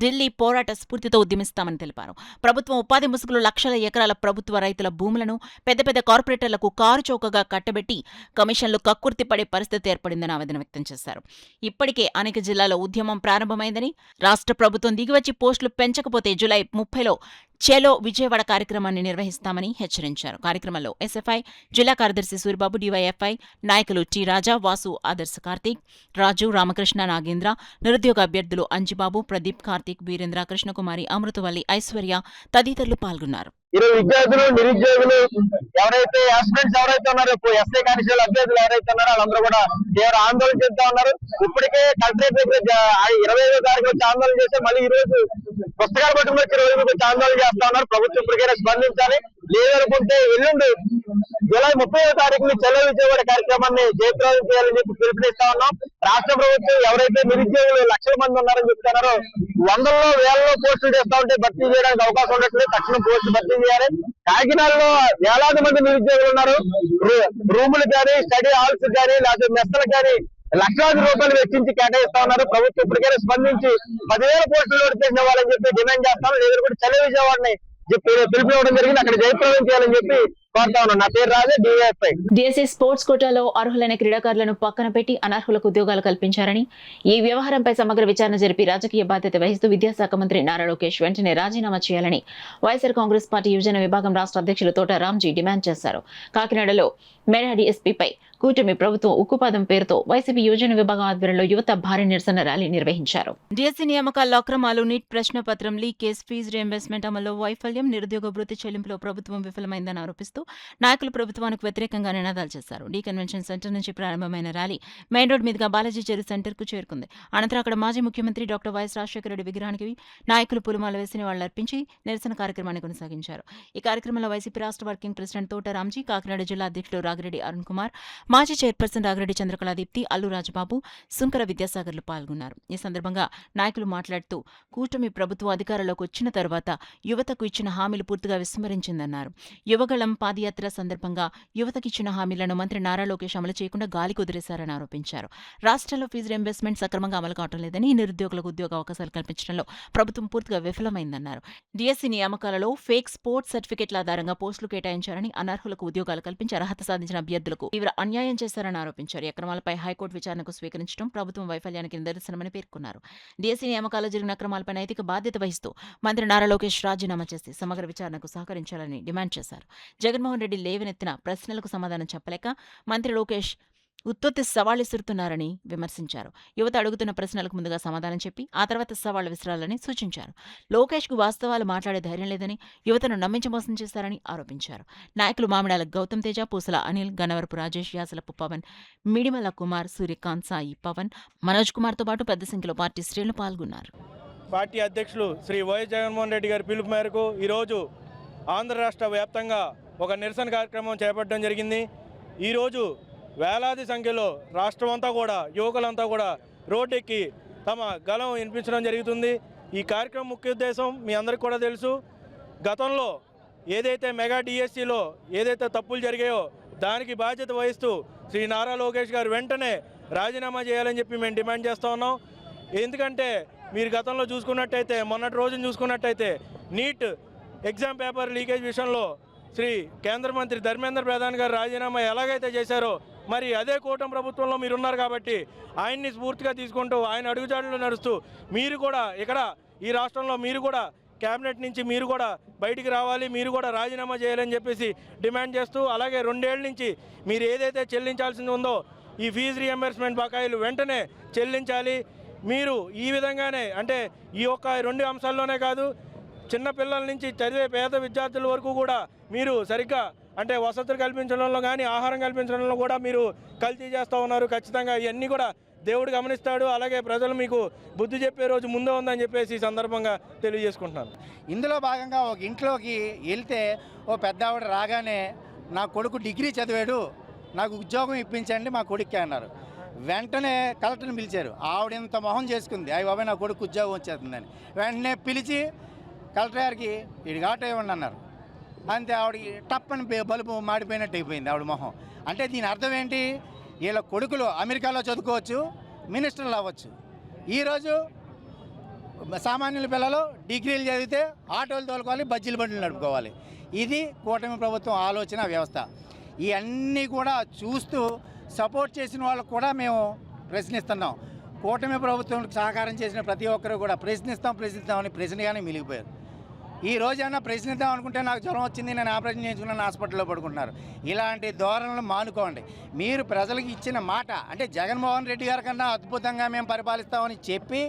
ఢిల్లీ పోరాట స్ఫూర్తితో ఉద్యమిస్తామని తెలిపారు. ప్రభుత్వం ఉపాధి ముసుగులు లక్షల ఎకరాల ప్రభుత్వ రైతుల భూములను పెద్ద పెద్ద కార్పొరేటర్లకు కారు చౌకగా కట్టబెట్టి కమిషన్లు కక్కుర్తి పడే పరిస్థితి ఏర్పడిందని ఆవేదన వ్యక్తం చేశారు. ఇప్పటికే అనేక జిల్లాల్లో ఉద్యమం ప్రారంభమైందని, రాష్ట్ర ప్రభుత్వం దిగివచ్చి పోస్టులు పెంచకపోతే జూలై 30లో చేలో విజయవాడ కార్యక్రమాన్ని నిర్వహిస్తామని హెచ్చరించారు. కార్యక్రమంలో ఎస్ఎఫ్ఐ జిల్లా కార్యదర్శి సూరిబాబు, డివైఎఫ్ఐ నాయకులు టి రాజా, వాసు, ఆదర్శ కార్తీక్, రాజు, రామకృష్ణ, నాగేంద్ర, నిరుద్యోగ అభ్యర్థులు అంజిబాబు, ప్రదీప్, కార్తీక్, వీరేంద్ర, కృష్ణకుమారి, అమృతవల్లి, ఐశ్వర్య తదితరులు పాల్గొన్నారు. ఈరోజు విద్యార్థులు నిరుద్యోగులు ఎవరైతే ఆస్పిరెంట్స్ ఎవరైతే ఉన్నారో ఎస్ఐ కానిస్టేబుల్ అభ్యర్థులు ఎవరైతే ఉన్నారో వాళ్ళందరూ కూడా తీవ్ర ఆందోళన చేస్తా ఉన్నారు. ఇప్పటికే కలెక్టరేట్ దగ్గర 25వ తారీఖు వచ్చి ఆందోళన చేస్తే మళ్ళీ ఈ రోజు పుస్తకాలు పట్టుకుని వచ్చి రోజు వచ్చి ఆందోళన చేస్తా ఉన్నారు. ప్రభుత్వం ఇప్పటికైనా స్పందించాలి. లేదనుకుంటే ఎల్లుండి జూలై 30వ తారీఖుని చెలో విజయవాడ కార్యక్రమాన్ని జయప్రదం చేయాలని చెప్పి పిలుపునిస్తా ఉన్నాం. రాష్ట్ర ప్రభుత్వం ఎవరైతే నిరుద్యోగులు లక్షల మంది ఉన్నారని చెప్తున్నారో వందల్లో వేలలో పోస్టులు చేస్తా ఉంటే భర్తీ చేయడానికి అవకాశం ఉండట్లేదు. తక్షణం పోస్టు భర్తీ చేయాలి. కాకినాడలో వేలాది మంది నిరుద్యోగులు ఉన్నారు. రూములు కానీ స్టడీ హాల్స్ కానీ లేకపోతే మెస్సలు కానీ లక్షలాది రూపాయలు వెచ్చించి కేటాయిస్తా ఉన్నారు. ప్రభుత్వం ఇప్పటికైనా స్పందించి 10,000 పోస్టులు నోటిఫికేషన్ ఇవ్వాలని చెప్పి డిమాండ్ చేస్తాం. లేదా కూడా చెలో విజయవాడని పిలుపు ఇవ్వడం జరిగింది. అక్కడ జయప్రదం చేయాలని చెప్పి కోరుతా ఉన్నాను. నా పేరు రాజే, డిఎస్ఐ. డిఎస్సి స్పోర్ట్స్ కోటాలో అర్హులైన క్రీడాకారులను పక్కన పెట్టి అనర్హులకు ఉద్యోగాలు కల్పించారని, ఈ వ్యవహారంపై సమగ్ర విచారణ జరిపి రాజకీయ బాధ్యత వహిస్తూ విద్యాశాఖ మంత్రి నారా లోకేష్ వెంటనే రాజీనామా చేయాలని వైఎస్ఆర్ కాంగ్రెస్ పార్టీ యువజన విభాగం రాష్ట్ర అధ్యక్షులు తోట రాంజీ డిమాండ్ చేశారు. కాకినాడలో మెగా డిఎస్పీపై కూటమి ప్రభుత్వం ఉక్కుపాదం పేరుతో వైసీపీ యువజన విభాగం ఆధ్వర్యంలో యువత భారీ నిరసన ర్యాలీ నిర్వహించారు. డిఎస్సి నియామకాల్లో అక్రమాలు, నీట్ ప్రశ్నపత్రం లీకేజ్, ఫీజు రీయింబర్స్మెంట్ అమల్లో వైఫల్యం, నిరుద్యోగ వృత్తి చెల్లింపులో ప్రభుత్వం విఫలమైందని ఆరోపిస్తూ నాయకులు ప్రభుత్వానికి వ్యతిరేకంగా నినాదాలు చేశారు. డి కన్వెన్షన్ సెంటర్ నుంచి ప్రారంభమైన ర్యాలీ మెయిన్ రోడ్ మీదుగా బాలాజీ చెరువు సెంటర్ కు చేరుకుంది. అనంతరం అక్కడ మాజీ ముఖ్యమంత్రి డాక్టర్ వైఎస్ రాజశేఖర రెడ్డి విగ్రహానికి నాయకులు పూలమాల వేసి నివాళులర్పించి నిరసన కార్యక్రమాన్ని కొనసాగించారు. ఈ కార్యక్రమంలో వైసీపీ రాష్ట్ర వర్కింగ్ ప్రెసిడెంట్ తోట రాంజీ, కాకినాడ జిల్లా అధ్యక్షుడు రాగిరెడ్డి అరుణ్ కుమార్, మాజీ చైర్పర్సన్ రాగిరెడ్డి చంద్రకళాదీప్తి, అల్లు రాజబాబు, సుంకర విద్యాసాగర్లు పాల్గొన్నారు. ఈ సందర్భంగా నాయకులు మాట్లాడుతూ కూటమి ప్రభుత్వం అధికారంలోకి వచ్చిన తర్వాత యువతకు ఇచ్చిన హామీలు పూర్తిగా విస్మరించిందన్నారు. యువగళం పాదయాత్ర సందర్భంగా యువతకిచ్చిన హామీలను మంత్రి నారా లోకేష్ అమలు చేయకుండా గాలి కుదిరేశారని ఆరోపించారు. రాష్ట్రంలో ఫీజు రీయింబర్స్మెంట్ సక్రమంగా అమలు కావడం లేదని, నిరుద్యోగులకు ఉద్యోగ అవకాశాలు కల్పించడంలో ప్రభుత్వం పూర్తిగా విఫలమైందన్నారు. డిఎస్సి నియామకాలలో ఫేక్ స్పోర్ట్స్ సర్టిఫికెట్ల ఆధారంగా పోస్టులు కేటాయించారని, అనర్హులకు ఉద్యోగాలు కల్పించి అర్హత సాధించిన అభ్యర్థులకు తీవ్ర అన్యాయం చేశారని ఆరోపించారు. ఈ అక్రమాలపై హైకోర్టు విచారణకు స్వీకరించడం ప్రభుత్వం వైఫల్యానికి నిదర్శనమని పేర్కొన్నారు. డిఎస్సి నియామకాల్లో జరిగిన అక్రమాలపై నైతిక బాధ్యత వహిస్తూ మంత్రి నారా లోకేష్ రాజీనామా చేసి సమగ్ర విచారణకు సహకరించాలని డిమాండ్ చేశారు. జగన్మోహన్ రెడ్డి లేవనెత్తిన ప్రశ్నలకు సమాధానం చెప్పలేక మంత్రి లోకేష్ ఉత్తొత్తి సవాళ్లు విసురుతున్నారని విమర్శించారు. యువత అడుగుతున్న ప్రశ్నలకు ముందుగా సమాధానం చెప్పి ఆ తర్వాత సవాళ్లు విసిరాలని సూచించారు. లోకేష్కు వాస్తవాలు మాట్లాడే ధైర్యం లేదని, యువతను నమ్మించి మోసం చేశారని ఆరోపించారు. నాయకులు మామిడాల గౌతమ్ తేజ, పూసల అనిల్, గన్నవరపు రాజేష్, యాసలపు పవన్, మిడిమల కుమార్, సూర్యకాంత్, సాయి పవన్, మనోజ్ కుమార్తో పాటు పెద్ద సంఖ్యలో పార్టీ శ్రేణులు పాల్గొన్నారు. పార్టీ అధ్యక్షులు శ్రీ వైఎస్ జగన్మోహన్ రెడ్డి గారి పిలుపు మేరకు ఈరోజు ఆంధ్ర రాష్ట్ర వ్యాప్తంగా ఒక నిరసన కార్యక్రమం చేపట్టడం జరిగింది. ఈరోజు వేలాది సంఖ్యలో రాష్ట్రం అంతా కూడా యువకులంతా కూడా రోడ్డెక్కి తమ గలం వినిపించడం జరుగుతుంది. ఈ కార్యక్రమం ముఖ్య ఉద్దేశం మీ అందరికీ కూడా తెలుసు. గతంలో ఏదైతే మెగా డిఎస్సిలో ఏదైతే తప్పులు జరిగాయో దానికి బాధ్యత వహిస్తూ శ్రీ నారా లోకేష్ గారు వెంటనే రాజీనామా చేయాలని చెప్పి మేము డిమాండ్ చేస్తూ ఉన్నాం. ఎందుకంటే మీరు గతంలో చూసుకున్నట్టయితే, మొన్నటి రోజున చూసుకున్నట్టయితే నీట్ ఎగ్జామ్ పేపర్ లీకేజ్ విషయంలో శ్రీ కేంద్ర మంత్రి ధర్మేంద్ర ప్రధాన్ గారు రాజీనామా ఎలాగైతే చేశారో, మరి అదే కూటమి ప్రభుత్వంలో మీరున్నారు కాబట్టి ఆయన్ని స్ఫూర్తిగా తీసుకుంటూ ఆయన అడుగుజాడల్లో నడుస్తూ మీరు కూడా ఇక్కడ ఈ రాష్ట్రంలో మీరు కూడా క్యాబినెట్ నుంచి మీరు కూడా బయటికి రావాలి, మీరు కూడా రాజీనామా చేయాలని చెప్పేసి డిమాండ్ చేస్తూ, అలాగే 2 ఏళ్ల నుంచి మీరు ఏదైతే చెల్లించాల్సింది ఉందో ఈ ఫీజు రీయింబర్స్మెంట్ బకాయిలు వెంటనే చెల్లించాలి. మీరు ఈ విధంగానే అంటే ఈ ఒక్క 2 అంశాల్లోనే కాదు, చిన్న పిల్లల నుంచి చదివే పేద విద్యార్థుల వరకు కూడా మీరు సరిగ్గా అంటే వసతులు కల్పించడంలో కానీ ఆహారం కల్పించడంలో కూడా మీరు కల్తీ చేస్తూ ఉన్నారు. ఖచ్చితంగా ఇవన్నీ కూడా దేవుడు గమనిస్తాడు. అలాగే ప్రజలు మీకు బుద్ధి చెప్పే రోజు ముందే ఉందని చెప్పేసి ఈ సందర్భంగా తెలియజేసుకుంటున్నాను. ఇందులో భాగంగా ఒక ఇంట్లోకి వెళ్తే ఓ పెద్ద ఆవిడ రాగానే నా కొడుకు డిగ్రీ చదివాడు, నాకు ఉద్యోగం ఇప్పించండి మా కొడుక్కి అన్నారు. వెంటనే కలెక్టర్ని పిలిచారు. ఆవిడ ఇంత మొహం చేసుకుంది, అయ్యి బాబాయ్ నా కొడుకు ఉద్యోగం వచ్చేస్తుందని. వెంటనే పిలిచి కలెక్టర్ గారికి ఇది ఆటో ఇవ్వండి అన్నారు. అంతే, ఆవిడకి టప్పని బలుపు మాడిపోయినట్టు అయిపోయింది ఆవిడ మొహం. అంటే దీని అర్థం ఏంటి? వీళ్ళ కొడుకులు అమెరికాలో చదువుకోవచ్చు, మినిస్టర్లు అవ్వచ్చు. ఈరోజు సామాన్యుల పిల్లలు డిగ్రీలు చదివితే ఆటోలు తోలుకోవాలి, బజ్జీల బండ్లు నడుపుకోవాలి. ఇది కూటమి ప్రభుత్వం ఆలోచన వ్యవస్థ. ఇవన్నీ కూడా చూస్తూ సపోర్ట్ చేసిన వాళ్ళకు కూడా మేము ప్రశ్నిస్తున్నాం. కూటమి ప్రభుత్వానికి సహకారం చేసిన ప్రతి ఒక్కరు కూడా ప్రశ్నిస్తామని ప్రశ్నగానే మిలిగిపోయారు. ఈ రోజైనా ప్రశ్నిద్దాం అనుకుంటే నాకు జ్వరం వచ్చింది, నేను ఆపరేషన్ చేయించుకున్నాను, హాస్పిటల్లో పడుకుంటున్నారు. ఇలాంటి ధోరణులు మానుకోండి. మీరు ప్రజలకు ఇచ్చిన మాట అంటే జగన్మోహన్ రెడ్డి గారి కన్నా అద్భుతంగా మేము పరిపాలిస్తామని చెప్పి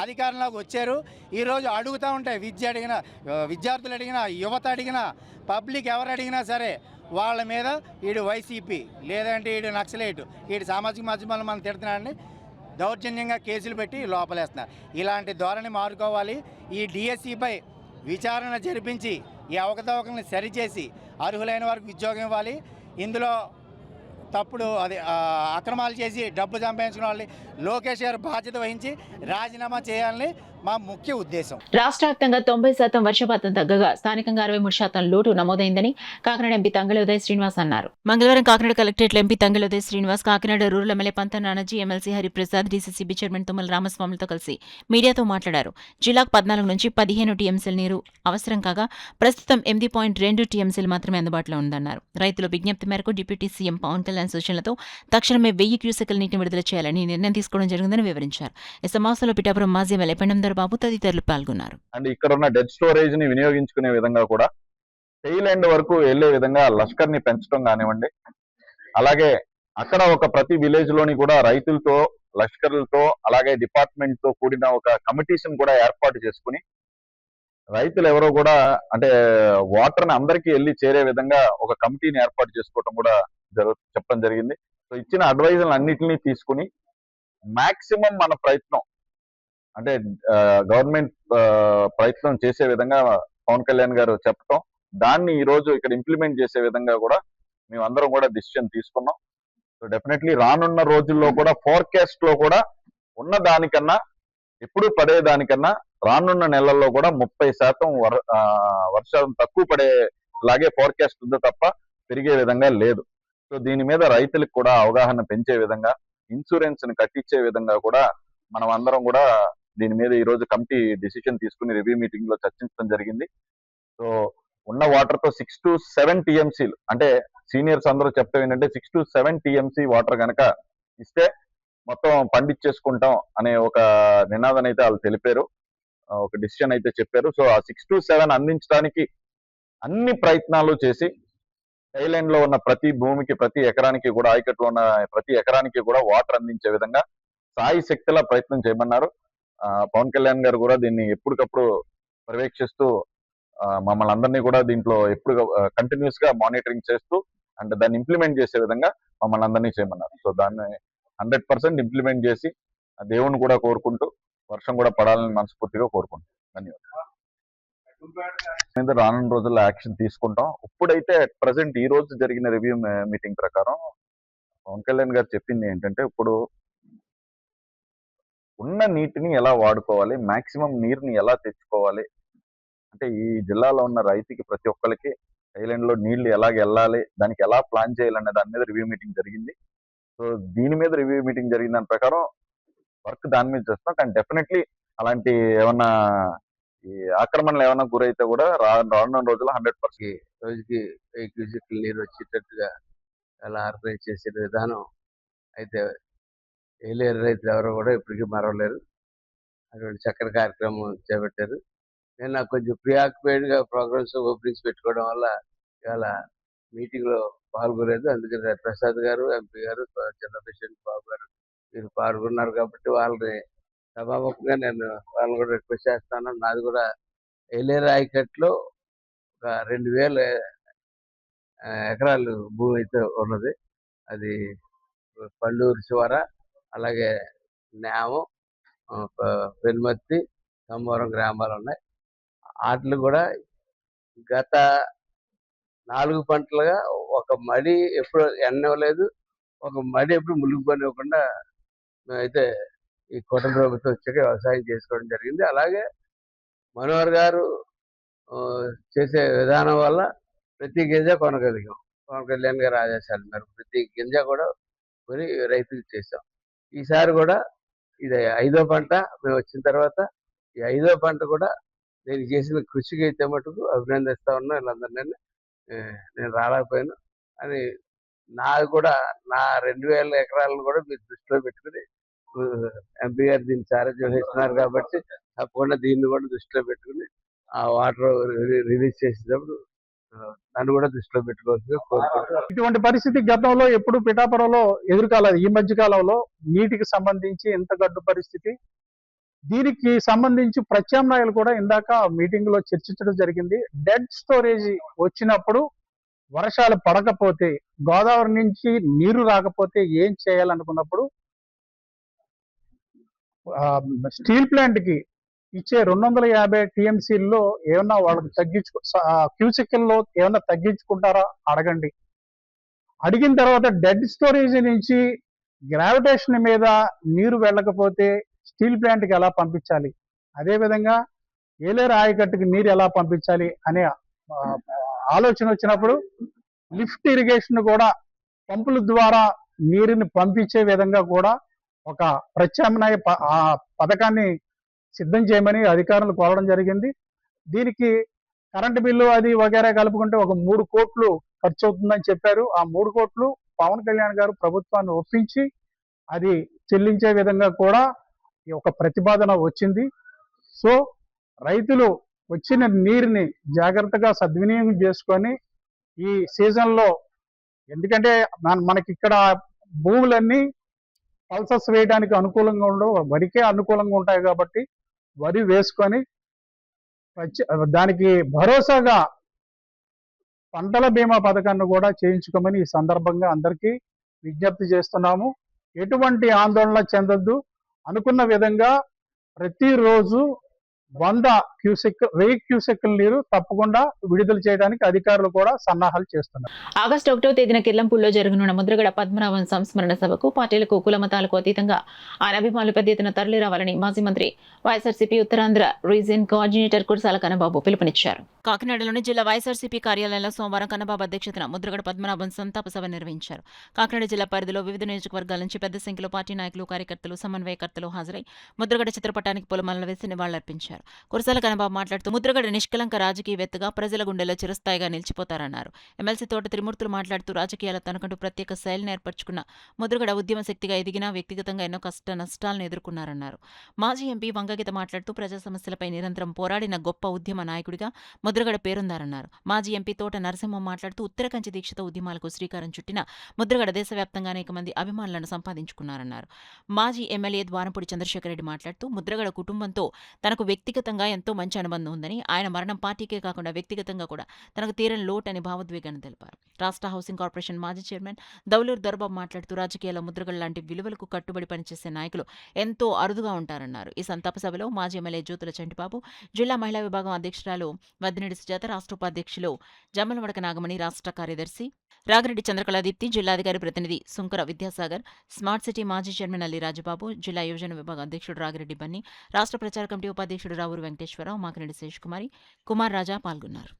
అధికారంలోకి వచ్చారు. ఈరోజు అడుగుతూ ఉంటే విద్యార్థులు అడిగినా, యువత అడిగినా, పబ్లిక్ ఎవరు అడిగినా సరే వాళ్ళ మీద వీడు వైసీపీ లేదంటే వీడు నక్సలైట్, వీడు సామాజిక మాధ్యమాలు మనం తిడుతున్నాడని దౌర్జన్యంగా కేసులు పెట్టి లోపలేస్తున్నారు. ఇలాంటి ధోరణి మారుకోవాలి. ఈ డిఎస్సిపై విచారణ జరిపించి ఈ అవకతవకల్ని సరిచేసి అర్హులైన వారికి ఉద్యోగం ఇవ్వాలి. ఇందులో అక్రమాలు చేసి డబ్బు సంపాదించుకున్న వాళ్ళని లోకేష్ గారు బాధ్యత వహించి రాజీనామా చేయాలని మా ముఖ్య ఉద్దేశం. రాష్ట్ర వ్యాప్తంగా 90% వర్షపాతం తగ్గగా స్థానికంగా 63% లోటు నమోదైందని కాకినాడ ఎంపీ తంగెళ్ల ఉదయ్ శ్రీనివాస్ అన్నారు. మంగళవారం కాకినాడ కలెక్టరేట్లో MP Tangella Uday Srinivas Kakinada rural MLA Panta Nanaji, MLC Hariprasad, DCCB chairman Tummala రామస్వామితో కలిసి మీడియాతో మాట్లాడారు. జిల్లాకు 14 నుంచి 15 టీఎంసీల నీరు అవసరం కాగా ప్రస్తుతం 8.2 టీఎంసీలు మాత్రమే అందుబాటులో ఉందన్నారు. రైతుల విజ్ఞప్తి మేరకు డిప్యూటీ సీఎం పవన్ కళ్యాణ్ సూచనలతో తక్షణమే 1000 క్యూసెక్కుల నీటిని విడుదల చేయాలని నిర్ణయం తీసుకోవడం జరిగిందని వివరించారు. ఈ సమావేశంలో పిఠాపురం మాజీ ఎమ్మెల్యే పెండందర్ బాబు తదితరులు పాల్గొన్నారు. అండ్ ఇక్కడ ఉన్న డెడ్ స్టోరేజ్ ని వినియోగించుకునే విధంగా కూడా టెయిల్ ఎండ్ వరకు వెళ్లే విధంగా లష్కర్ ని పెంచడం కానివ్వండి, అలాగే అక్కడ ఒక ప్రతి విలేజ్ లోని కూడా రైతులతో, లష్కర్లతో, అలాగే డిపార్ట్మెంట్ తో కూడిన ఒక కమిటీస్ కూడా ఏర్పాటు చేసుకుని రైతులు ఎవరో కూడా అంటే వాటర్ ని అందరికీ వెళ్ళి చేరే విధంగా ఒక కమిటీని ఏర్పాటు చేసుకోవడం కూడా చెప్పడం జరిగింది. సో ఇచ్చిన అడ్వైజులు అన్నిటినీ తీసుకుని మాక్సిమం మన ప్రయత్నం అంటే గవర్నమెంట్ ప్రయత్నం చేసే విధంగా పవన్ కళ్యాణ్ గారు చెప్పడం, దాన్ని ఈ రోజు ఇక్కడ ఇంప్లిమెంట్ చేసే విధంగా కూడా మేమందరం కూడా డిసిషన్ తీసుకున్నాం. సో డెఫినెట్లీ రానున్న రోజుల్లో కూడా ఫోర్కాస్ట్ లో కూడా ఉన్న దానికన్నా, ఎప్పుడు పడేదానికన్నా రానున్న నెలల్లో కూడా 30% వర్షం తక్కువ పడేలాగే ఫోర్కాస్ట్ ఉందో తప్ప పెరిగే విధంగా లేదు. సో దీని మీద రైతులకు కూడా అవగాహన పెంచే విధంగా, ఇన్సూరెన్స్ ని కట్టించే విధంగా కూడా మనం అందరం కూడా దీని మీద ఈ రోజు కమిటీ డిసిషన్ తీసుకుని రివ్యూ మీటింగ్ లో చర్చించడం జరిగింది. సో ఉన్న వాటర్ తో 6 to 7 టీఎంసీలు అంటే సీనియర్స్ అందరూ చెప్తే ఏంటంటే 6 to 7 టీఎంసీ వాటర్ కనుక ఇస్తే మొత్తం పండించేసుకుంటాం అనే ఒక నినాదం అయితే వాళ్ళు తెలిపారు, ఒక డిసిషన్ అయితే చెప్పారు. సో ఆ 6 to 7 అందించడానికి అన్ని ప్రయత్నాలు చేసి థైలాండ్ లో ఉన్న ప్రతి భూమికి, ప్రతి ఎకరానికి కూడా, ఆయకట్లో ఉన్న ప్రతి ఎకరానికి కూడా వాటర్ అందించే విధంగా సాయి శక్తిలా ప్రయత్నం చేయమన్నారు. పవన్ కళ్యాణ్ గారు కూడా దీన్ని ఎప్పటికప్పుడు పర్యవేక్షిస్తూ మమ్మల్ని అందరినీ కూడా దీంట్లో ఎప్పుడు కంటిన్యూస్ గా మానిటరింగ్ చేస్తూ అండ్ దాన్ని ఇంప్లిమెంట్ చేసే విధంగా మమ్మల్ని అందరినీ చేయమన్నారు. సో దాన్ని 100% ఇంప్లిమెంట్ చేసి దేవుని కూడా కోరుకుంటూ వర్షం కూడా పడాలని మనస్ఫూర్తిగా కోరుకుంటాం. ధన్యవాదాలు. రానున్న రోజుల్లో యాక్షన్ తీసుకుంటాం. ఇప్పుడైతే ప్రజెంట్ ఈ రోజు జరిగిన రివ్యూ మీటింగ్ ప్రకారం పవన్ కళ్యాణ్ గారు చెప్పింది ఏంటంటే, ఇప్పుడు ఉన్న నీటిని ఎలా వాడుకోవాలి, మాక్సిమం నీరుని ఎలా తెచ్చుకోవాలి, అంటే ఈ జిల్లాలో ఉన్న రైతుకి ప్రతి ఒక్కరికి థైలాండ్ లో నీళ్లు ఎలాగ వెళ్ళాలి, దానికి ఎలా ప్లాన్ చేయాలనే దాని మీద రివ్యూ మీటింగ్ జరిగింది. సో దీని మీద రివ్యూ మీటింగ్ జరిగిన దాని ప్రకారం వర్క్ దాని మీద చేస్తాం. కానీ డెఫినెట్లీ అలాంటి ఏమన్నా ఈ ఆక్రమణలు ఏమైనా గురైతే కూడా రానున్న రోజుల్లో 100% రోజుకి 1000 క్యూసెక్కుల నీరు వచ్చేటట్టుగా అలా ఆర్గనైజ్ చేసే విధానం అయితే ఏలేరు రైతులు ఎవరో కూడా ఇప్పటికీ మరవలేరు. అటువంటి చక్కని కార్యక్రమం చేపట్టారు. నేను నాకు కొంచెం ప్రియాక్యుపైడ్గా ప్రోగ్రామ్స్ ఓపెనింగ్స్ పెట్టుకోవడం వల్ల ఇవాళ మీటింగ్లో పాల్గొలేదు. అందుకని ప్రసాద్ గారు, ఎంపీ గారు, చంద్రశేఖర్ బాబు గారు మీరు పాల్గొన్నారు కాబట్టి వాళ్ళని సభాముఖంగా నేను వాళ్ళని కూడా రిక్వెస్ట్ చేస్తాను. నాది కూడా ఏలేరు ఆయకట్లో ఒక 2000 ఎకరాలు భూమి అయితే ఉన్నది. అది పల్లూరు చివర, అలాగే నేమం, పెనుమర్తి, సమ్మవరం గ్రామాలు ఉన్నాయి. వాటిని కూడా గత 4 పంటలుగా ఒక మడి ఎప్పుడు ఎండలేదు, ఒక మడి ఎప్పుడు మునిగిపోనివ్వకుండా మేమైతే ఈ కూటమి ప్రభుత్వం వచ్చాక వ్యవసాయం చేసుకోవడం జరిగింది. అలాగే మనోహర్ గారు చేసే విధానం వల్ల ప్రతి గింజ కొనగలిగాం. పవన్ కళ్యాణ్ గారు ఆదేశాలు మేరకు ప్రతి గింజ కూడా కొని రైతులకు చేసాం. ఈసారి కూడా ఇది 5వ పంట మేము వచ్చిన తర్వాత, ఈ 5వ పంట కూడా నేను చేసిన కృషికి అయితే మటుకు అభినందిస్తా ఉన్నా వీళ్ళందరినీ. నేను రాలేకపోయాను అని నాది కూడా నా 2000 ఎకరాలను కూడా మీరు దృష్టిలో పెట్టుకుని ఎంపీ గారు దీన్ని సారథ్యం వహిస్తున్నారు కాబట్టి తప్పకుండా దీన్ని కూడా దృష్టిలో పెట్టుకుని ఆ వాటర్ రిలీజ్ చేసేటప్పుడు నన్ను కూడా దృష్టిలో పెట్టుకోవాల్సిందిగా కోరుకుంటున్నాను. ఇటువంటి పరిస్థితి గతంలో ఎప్పుడు పిఠాపురంలో ఎదుర్కాలేదు. ఈ మధ్య కాలంలో నీటికి సంబంధించి ఎంత గడ్డు పరిస్థితి, దీనికి సంబంధించి ప్రత్యామ్నాయాలు కూడా ఇందాక మీటింగ్ లో చర్చించడం జరిగింది. డెడ్ స్టోరేజ్ వచ్చినప్పుడు వర్షాలు పడకపోతే, గోదావరి నుంచి నీరు రాకపోతే ఏం చేయాలనుకున్నప్పుడు స్టీల్ ప్లాంట్ కి ఇచ్చే 250 టీఎంసీల్లో ఏమన్నా వాళ్ళకి క్యూసెక్ల్లో ఏమన్నా తగ్గించుకుంటారా అడగండి. అడిగిన తర్వాత డెడ్ స్టోరేజ్ నుంచి గ్రావిటేషన్ మీద నీరు వెళ్ళకపోతే స్టీల్ ప్లాంట్కి ఎలా పంపించాలి, అదేవిధంగా ఏలేరు ఆయకట్టుకి నీరు ఎలా పంపించాలి అనే ఆలోచన వచ్చినప్పుడు లిఫ్ట్ ఇరిగేషన్ కూడా పంపుల ద్వారా నీరుని పంపించే విధంగా కూడా ఒక ప్రత్యామ్నాయ పథకాన్ని సిద్ధం చేయమని అధికారులు కోరడం జరిగింది. దీనికి కరెంటు బిల్లు అది వగేరా కలుపుకుంటే ఒక 3 కోట్లు ఖర్చు అవుతుందని చెప్పారు. ఆ 3 కోట్లు పవన్ కళ్యాణ్ గారు ప్రభుత్వాన్ని ఒప్పించి అది చెల్లించే విధంగా కూడా ఒక ప్రతిపాదన వచ్చింది. సో రైతులు వచ్చిన నీరుని జాగ్రత్తగా సద్వినియోగం చేసుకొని ఈ సీజన్లో, ఎందుకంటే మనకి ఇక్కడ భూములన్నీ పల్సస్ వేయడానికి అనుకూలంగా ఉండవు, వరికే అనుకూలంగా ఉంటాయి కాబట్టి వరి వేసుకొని దానికి భరోసాగా పంటల బీమా పథకాన్ని కూడా చేయించుకోమని ఈ సందర్భంగా అందరికీ విజ్ఞప్తి చేస్తున్నాము. ఎటువంటి ఆందోళన చెందొద్దు. అనుకున్న విధంగా ప్రతిరోజు 1000 క్యూసెక్కుల నీరు తప్పకుండా విడుదల చేయడానికి అధికారులు కూడా సన్నాహాలు చేస్తున్నారు. ఆగస్టు 1వ తేదీన కిర్లంపూడిలో జరగనున్న ముద్రగడ పద్మనాభం సంస్మరణ సభకు పార్టీలకు కులమతాలకు అతీతంగా ఆయన అభిమానులు పెద్ద ఎత్తున తరలిరావాలని మాజీ మంత్రి వైఎస్ఆర్సీపీ ఉత్తరాంధ్ర రీజియన్ కోఆర్డినేటర్ కురసాల కన్నబాబు పిలుపునిచ్చారు. కాకినాడలోని జిల్లా వైఎస్ఆర్సీపీ కార్యాలయంలో సోమవారం కన్నబాబు అధ్యక్షతన ముద్రగడ పద్మనాభం సంతాప సభ నిర్వహించారు. కాకినాడ జిల్లా పరిధిలో వివిధ నియోజకవర్గాల నుంచి పెద్ద సంఖ్యలో పార్టీ నాయకులు, కార్యకర్తలు, సమన్వయకర్తలు హాజరై ముద్రగడ చిత్రపటానికి పూలమాలలు వేసి నివాళులర్పించారు. కురసాల కన్నబాబు మాట్లాడుతూ ముద్రగడ నిష్కలంక రాజకీయవేత్తగా ప్రజల గుండెల్లో చిరస్థాయిగా నిలిచిపోతారన్నారు. ఎమ్మెల్సీ తోట త్రిమూర్తులు మాట్లాడుతూ రాజకీయాల తనకంటూ ప్రత్యేక శైలిని ఏర్పరచుకున్న ముద్రగడ ఉద్యమ శక్తిగా ఎదిగినా వ్యక్తిగతంగా ఎన్నో కష్ట నష్టాలను ఎదుర్కొన్నారన్నారు. మాజీ ఎంపీ వంగగీత మాట్లాడుతూ ప్రజా సమస్యలపై నిరంతరం పోరాడిన గొప్ప ఉద్యమ నాయకుడిగా ముద్రగడ పేరుందారన్నారు. మాజీ ఎంపీ తోట నరసింహం మాట్లాడుతూ ఉత్తరకంచి దీక్షతో ఉద్యమాలకు శ్రీకారం చుట్టిన ముద్రగడ దేశవ్యాప్తంగా అనేక మంది అభిమానులను సంపాదించుకున్నారన్నారు. మాజీ ఎమ్మెల్యే ద్వారంపూడి చంద్రశేఖర్ రెడ్డి మాట్లాడుతూ ముద్రగడ కుటుంబంతో తనకు వ్యక్తిగతంగా ఎంతో మంచి అనుబంధం ఉందని, ఆయన మరణం పార్టీకే కాకుండా వ్యక్తిగతంగా కూడా తనకు తీరని లోటని భావోద్వేగాన్ని తెలిపారు. రాష్ట్ర హౌసింగ్ కార్పొరేషన్ మాజీ చైర్మన్ దౌలూరు దొరబాబు మాట్లాడుతూ రాజకీయాల ముద్రగడ లాంటి విలువలకు కట్టుబడి పనిచేసే నాయకులు ఎంతో అరుదుగా ఉంటారన్నారు. ఈ సంతాప సభలో మాజీ ఎమ్మెల్యే జ్యోతుల చంటిబాబు, జిల్లా మహిళా విభాగం అధ్యక్షురాలు వద్దినేడి సుజాత, రాష్ట్ర ఉపాధ్యక్షులు జమ్మలవడక నాగమణి, రాష్ట్ర కార్యదర్శి రాగిరెడ్డి చంద్రకళాదీప్తి, జిల్లాధికారి ప్రతినిధి సుంకర విద్యాసాగర్, స్మార్ట్ సిటీ మాజీ చైర్మన్ అల్లి రాజబాబు, జిల్లా యువజన విభాగం అధ్యక్షుడు రాగిరెడ్డి బన్నీ, రాష్ట్ర ప్రచార కమిటీ ఉపాధ్యక్షుడు రావూరు వెంకటేశ్వరరావు, మాకిరెడ్డి శేషకుమారి, కుమార్ రాజా పాల్గొన్నారు.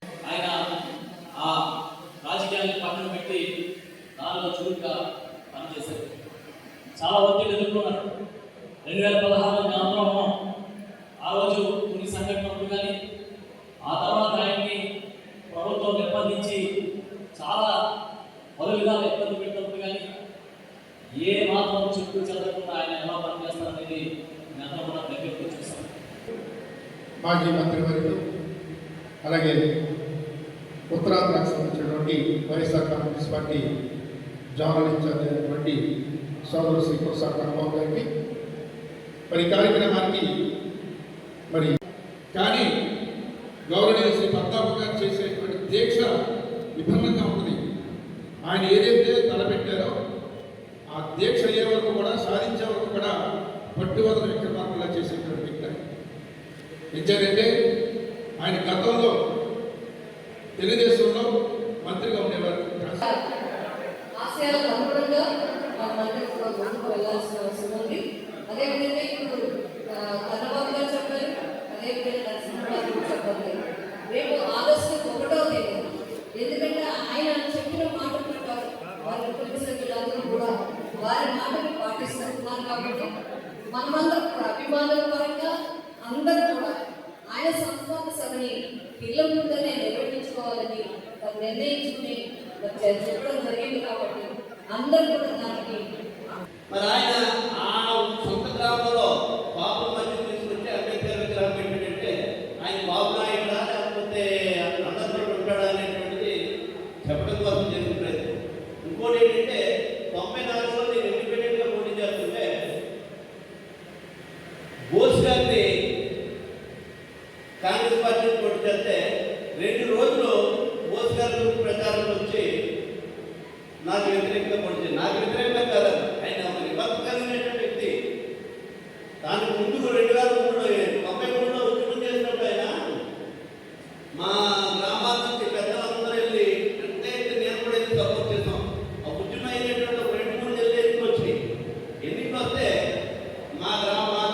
చాలా ఒత్తిడి ఎదుర్కొన్నారు. 2016 ఆ రోజు కొన్ని సంఘటనలు కానీ ఆ తర్వాత ఆయన్ని ప్రభుత్వం నిర్బంధించి చాలా పలు విధాలు ఇబ్బంది పెట్టినప్పుడు కానీ ఏ మాత్రం చుట్టూ చదవకుండా ఆయన ఎలా పనిచేస్తారనేది మేము కూడా దగ్గరికి చూస్తాం. మాజీ మంత్రివర్యులు అలాగే ఉత్తరాంధ్రకు సంబంధించినటువంటి YSR Congress party general in charge అయినటువంటి సోదరు శ్రీ కురసాల కన్నబాబు గారికి మరి కార్యక్రమానికి మరి కానీ గౌరవనీయ శ్రీ పద్మనాభం గారు చేసేటువంటి దీక్ష విభిన్నంగా ఉంటుంది. ఆయన ఏదైతే తలపెట్టారో ఆ దీక్ష అయ్యే వరకు కూడా, సాధించే వరకు కూడా పట్టువదల విక్రమార్కులా చేసేటువంటి వ్యక్తి. ఎందుకంటే ఆయన గతంలో తెలుగుదేశంలో మంత్రిగా ఉండేవారు. ఆశయాలకు అనుగుణంగా మనమందరం కూడా ముందుకు వెళ్ళాల్సిన అవసరం ఉంది. అదేవిధంగా ఇప్పుడు కన్నబాబు గారు చెప్పారు, అదేవిధంగా నరసింహరావు చెప్పారు. రేపు ఆగస్టు 1వ తేదీ, ఎందుకంటే ఆయన చెప్పిన మాట ప్రకారం వారి కుటుంబ సభ్యులందరూ కూడా వారి మాటను పాటిస్తున్నారు. కాబట్టి మనమందరం కూడా అభిమానుల పరంగా అందరూ కూడా ఆయన సంస్థాన సభని పిల్లల ముందనే నిర్వహించుకోవాలని నిర్ణయించుకుని చెప్పడం జరిగింది. కాబట్టి అందరూ కూడా దానికి మరి ఆయన ఆ సొంత గ్రామంలో బాబు మధ్య తీసుకొచ్చి అంబేద్కర్ విగ్రహం పెట్టాడంటే ఆయన బాబు నాయుడు వ్యతిరేకంగా పొడిచి నాకు వ్యతిరేకంగా కాదు, ఆయన ఒక విపత్కరమైనటువంటి వ్యక్తి. దానికి ముందు 2033లో ఉద్యమం చేసినప్పుడు ఆయన మా గ్రామాల నుంచి పెద్దలందరూ వెళ్ళి అంటే నేను కూడా వెళ్ళి సపోర్ట్ చేసాం. ఆ ఉద్యమం అయినటువంటి ఒక 2-3 నెలలు ఎన్నికలు వచ్చినాయి. ఎన్నికలు వస్తే మా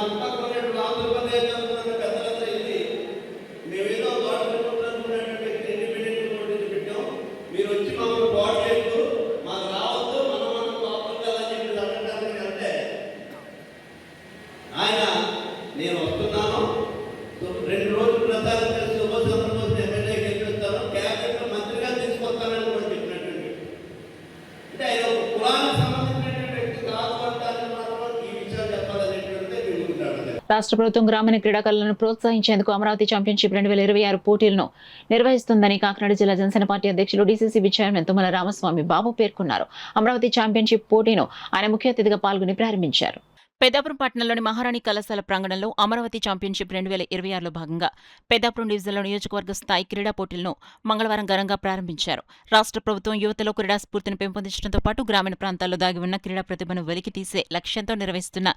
చుట్టుపక్కల ఉన్నటువంటి ఆంధ్రప్రదేశ్ పెద్దలందరూ వెళ్ళి మేమేదో గవర్నమెంట్ అనుకున్నటువంటి ఇండిపెండెంట్ నోటీస్ పెట్టాం, మీరు వచ్చి మమ్మల్ని పోవట్లేదు, మాకు రావద్దు, మనం లోపల కాదని చెప్పి అడగడానికి అంటే ఆయన నేను వస్తున్నాను, 2 రోజులు ప్రచారం చేసి సుభాష్ చంద్రబోస్ ఎమ్మెల్యే గెలిపిస్తాను, క్యాబినెట్ మంత్రిగా తీసుకొస్తానని కూడా చెప్పినటువంటి అంటే ఆయన ఒక కులానికి సంబంధించినటువంటి వ్యక్తి కాదు అంటానికి మాత్రం ఈ విషయాలు చెప్పాలనేటువంటిదే విడుకుంటాడు. రాష్ట్ర ప్రభుత్వం గ్రామీణ క్రీడాకారులను ప్రోత్సహించేందుకు అమరావతి ఛాంపియన్షిప్ 2026 పోటీలను నిర్వహిస్తుందని కాకినాడ జిల్లా జనసేన పార్టీ అధ్యక్షులు డీసీసీ చైర్మన్ తుమ్మల రామస్వామి బాబు పేర్కొన్నారు. అమరావతి ఛాంపియన్షిప్ పోటీను ఆయన ముఖ్య అతిథిగా పాల్గొని ప్రారంభించారు. పెద్దాపురం పట్టణంలోని మహారాణి కళాశాల ప్రాంగణంలో అమరావతి ఛాంపియన్షిప్ 2026లో భాగంగా పెద్దాపురం డివిజన్లో నియోజకవర్గ స్థాయి క్రీడా పోటీలను మంగళవారం ఘనంగా ప్రారంభించారు. రాష్ట్ర ప్రభుత్వం యువతలో క్రీడా స్ఫూర్తిని పెంపొందించడంతో పాటు గ్రామీణ ప్రాంతాల్లో దాగి ఉన్న క్రీడా ప్రతిభను వెలికి తీసే లక్ష్యంతో నిర్వహిస్తున్న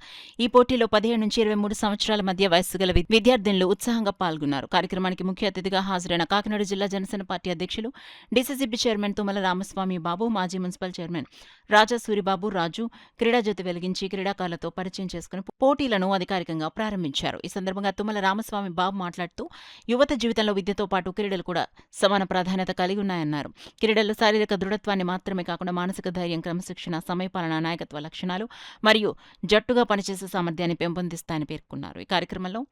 ఈ పోటీలో 17 నుంచి 23 సంవత్సరాల మధ్య వయస్సు గల విద్యార్థినులు ఉత్సాహంగా పాల్గొన్నారు. కార్యక్రమానికి ముఖ్య అతిథిగా హాజరైన కాకినాడ జిల్లా జనసేన పార్టీ అధ్యక్షులు డీసీసీబీ చైర్మన్ తుమ్మల రామస్వామి బాబు, మాజీ మున్సిపల్ చైర్మన్ రాజా సూరిబాబు రాజు క్రీడాజ్యోతి వెలిగించి క్రీడాకారులతో పరిచయం చేసుకుని పోటీలను అధికారికంగా ప్రారంభించారు. ఈ సందర్భంగా తుమ్మల రామస్వామి బాబు మాట్లాడుతూ యువత జీవితంలో విద్యతో పాటు క్రీడలు కూడా సమాన ప్రాధాన్యత కలిగి ఉన్నాయన్నారు. క్రీడలు శారీరక దృఢత్వాన్ని మాత్రమే కాకుండా మానసిక ధైర్యం, క్రమశిక్షణ, సమయపాలన, నాయకత్వ లక్షణాలు మరియు జట్టుగా పనిచేసే సామర్థ్యాన్ని పెంపొందిస్తాయని పేర్కొన్నారు. ఈ కార్యక్రమంలో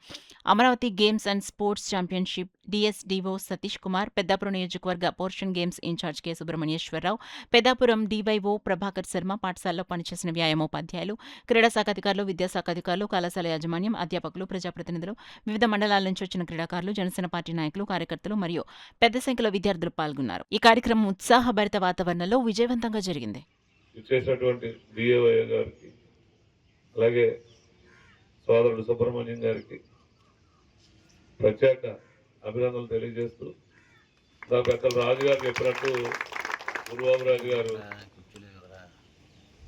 Amaravati games and sports championship DSDO Satish Kumar, Peddapuram నియోజకవర్గ portion games incharge K Subrahmanyeswararao, Peddapuram DYO Prabhakar Sharma, పాఠశాలలో పనిచేసిన వ్యాయామోపాధ్యాయులు, క్రీడా శాఖ అధికారులు, విద్యాశాఖ అధికారులు, కళాశాల యాజమాన్యం, అధ్యాపకులు, ప్రజాప్రతినిధులు, వివిధ మండలాల నుంచి వచ్చిన క్రీడాకారులు, జనసేన పార్టీ నాయకులు, కార్యకర్తలు మరియు పెద్ద సంఖ్యలో విద్యార్థులు పాల్గొన్నారు. ఈ కార్యక్రమం ఉత్సాహభరిత వాతావరణంలో విజయవంతంగా జరిగింది. అలాగే సోదరుడు సుబ్రహ్మణ్యం గారికి ప్రత్యేక అభినందనలు తెలియజేస్తూ పెద్దలు రాజు గారు చెప్పినట్టు గురుబాబురాజు గారు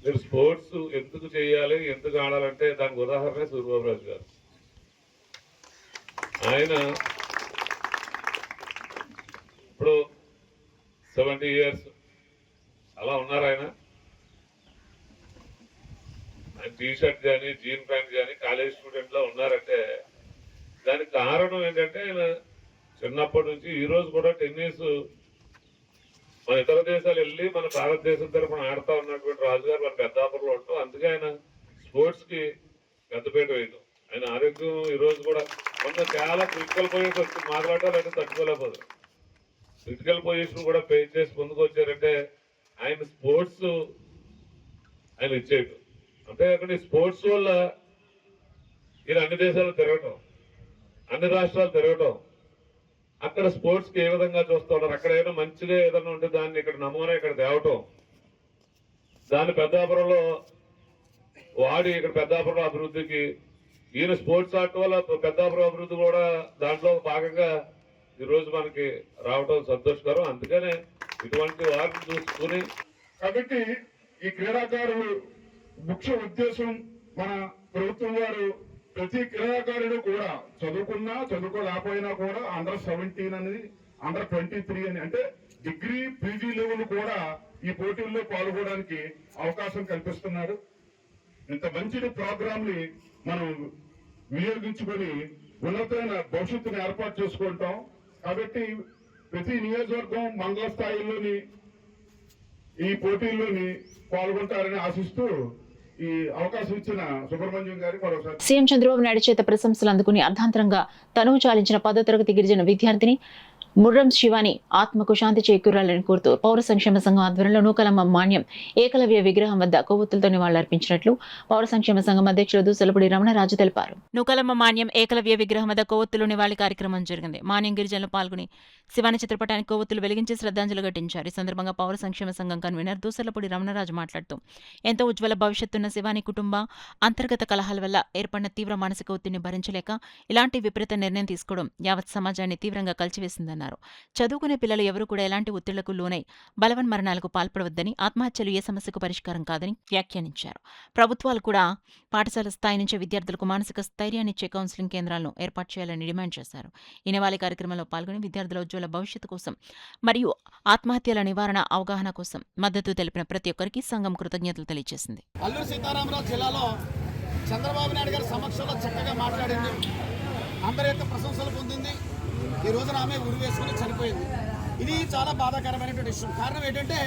మీరు స్పోర్ట్స్ ఎందుకు చేయాలి, ఎందుకు ఆడాలంటే దానికి ఉదాహరణ సూరిబాబురాజు గారు. ఆయన ఇప్పుడు 70 years అలా ఉన్నారు. ఆయన టీషర్ట్ కానీ జీన్ ప్యాంట్ కానీ కాలేజ్ స్టూడెంట్ లో ఉన్నారంటే దానికి కారణం ఏంటంటే ఆయన చిన్నప్పటి నుంచి ఈ రోజు కూడా టెన్నిస్ మన ఇతర దేశాలు వెళ్ళి మన భారతదేశం తరఫున ఆడుతూ ఉన్నటువంటి రాజుగారు మన పెద్దాపురంలో ఉంటాం. అందుకే ఆయన స్పోర్ట్స్ కి పెద్దపీట వేయడం. ఆయన ఆరోగ్యం ఈ రోజు కూడా మొన్న చాలా క్రిటికల్ పొజిషన్ వచ్చి మాట్లాడాలంటే తట్టుకోలేకపోతారు. క్రిటికల్ పొజిషన్ కూడా ఫేస్ చేసి ముందుకు వచ్చారంటే ఆయన స్పోర్ట్స్ ఆయన ఇచ్చేయటం. అంటే అక్కడ స్పోర్ట్స్ వల్ల ఈయన అన్ని దేశాలు తిరగటం, అన్ని రాష్ట్రాలు తిరగటం, అక్కడ స్పోర్ట్స్ కి ఏ విధంగా చూస్తూ ఉంటారు, అక్కడ ఏదైనా మంచిగా ఏదైనా ఉంటే దాన్ని ఇక్కడ నమూనా ఇక్కడ తేవటం, దాన్ని పెద్దాపురంలో వాడి ఇక్కడ పెద్దాపురం అభివృద్ధికి ఈయన స్పోర్ట్స్ ఆడటం వల్ల పెద్దాపురం అభివృద్ధి కూడా దాంట్లో భాగంగా ఈ రోజు మనకి రావటం సంతోషకరం. అందుకనే ఇటువంటి వారిని చూసుకుని కాబట్టి ఈ క్రీడాకారులు ముఖ్య ఉద్దేశం మన ప్రభుత్వం వారు ప్రతి క్రీడాకారుడు కూడా చదువుకోలేకపోయినా కూడా అండర్ 17 అని, అండర్ 23 అని, అంటే డిగ్రీ పీజీ లెవెల్ కూడా ఈ పోటీల్లో పాల్గొనడానికి అవకాశం కల్పిస్తున్నారు. ఇంత మంచి ప్రోగ్రామ్ ని మనం వినియోగించుకొని ఉన్నతమైన భవిష్యత్తును ఏర్పాటు చేసుకుంటాం. కాబట్టి ప్రతి నియోజకవర్గం మండల స్థాయిలోని ఈ పోటీల్లోని పాల్గొంటారని ఆశిస్తూ ఈ అవకాశం ఇచ్చిన సుబ్రహ్మణ్యం గారికి మరోసారి సీఎం చంద్రబాబు నాయుడు చేత ప్రశంసలు అందుకుని అర్ధాంతరంగా తనువు చాలించిన 10వ తరగతి గిరిజన విద్యార్థిని ముర్రం శివాని ఆత్మకు శాంతి చేకూరాలని కోరుతూ పౌర సంక్షేమ సంఘం ఆధ్వర్యంలో నూకలమ్మ మాన్యం ఏకలవ్య విగ్రహం వద్ద కొవ్వొత్తులతో నివాళులర్పించినట్లు పౌర సంక్షేమ సంఘం అధ్యక్షులు దూసలపూడి రమణరాజు తెలిపారు. నూకలమ్మ మాన్యం ఏకలవ్య విగ్రహం వద్ద కొవ్వొత్తులు నివాళి కార్యక్రమం జరిగింది. మాన్యం గిరిజనులు పాల్గొని శివాని చిత్రపటానికి కొవ్వొత్తులు వెలిగించి శ్రద్ధాంజలి ఘటించారు. ఈ సందర్భంగా పౌర సంక్షేమ సంఘం కన్వీనర్ దూసలపూడి రమణరాజు మాట్లాడుతూ ఎంతో ఉజ్వల భవిష్యత్తున్న శివాని కుటుంబ అంతర్గత కలహాల వల్ల ఏర్పడిన తీవ్ర మానసిక ఒత్తిడిని భరించలేక ఇలాంటి విపరీత నిర్ణయం తీసుకోవడం యావత్ సమాజాన్ని తీవ్రంగా కలిచివేసిందన్నారు. పేర్కొన్నారు. చదువుకునే పిల్లలు ఎవరూ కూడా ఎలాంటి ఒత్తిళ్లకు లోనై బలవన్మరణాలకు పాల్పడవద్దని, ఆత్మహత్యలు ఏ సమస్యకు పరిష్కారం కాదని వ్యాఖ్యానించారు. ప్రభుత్వాలు కూడా పాఠశాల స్థాయి నుంచే విద్యార్థులకు మానసిక స్థైర్యాన్నిచ్చే కౌన్సిలింగ్ కేంద్రాలను ఏర్పాటు చేయాలని డిమాండ్ చేశారు. ఈ నివాళి కార్యక్రమంలో పాల్గొని విద్యార్థుల ఉజ్వల భవిష్యత్తు కోసం మరియు ఆత్మహత్యల నివారణ అవగాహన కోసం మద్దతు తెలిపిన ప్రతి ఒక్కరికి సంఘం కృతజ్ఞతలు తెలియజేసింది. అల్లూరు సీతారామరాజు జిల్లాలో చంద్రబాబు నాయుడు గారి సమక్షంలో చక్కగా మాట్లాడింది, అందరి యొక్క ప్రశంసలు పొందింది. ఈ రోజున ఆమె ఉరి వేసుకుని చనిపోయింది. ఇది చాలా బాధాకరమైనటువంటి విషయం. కారణం ఏంటంటే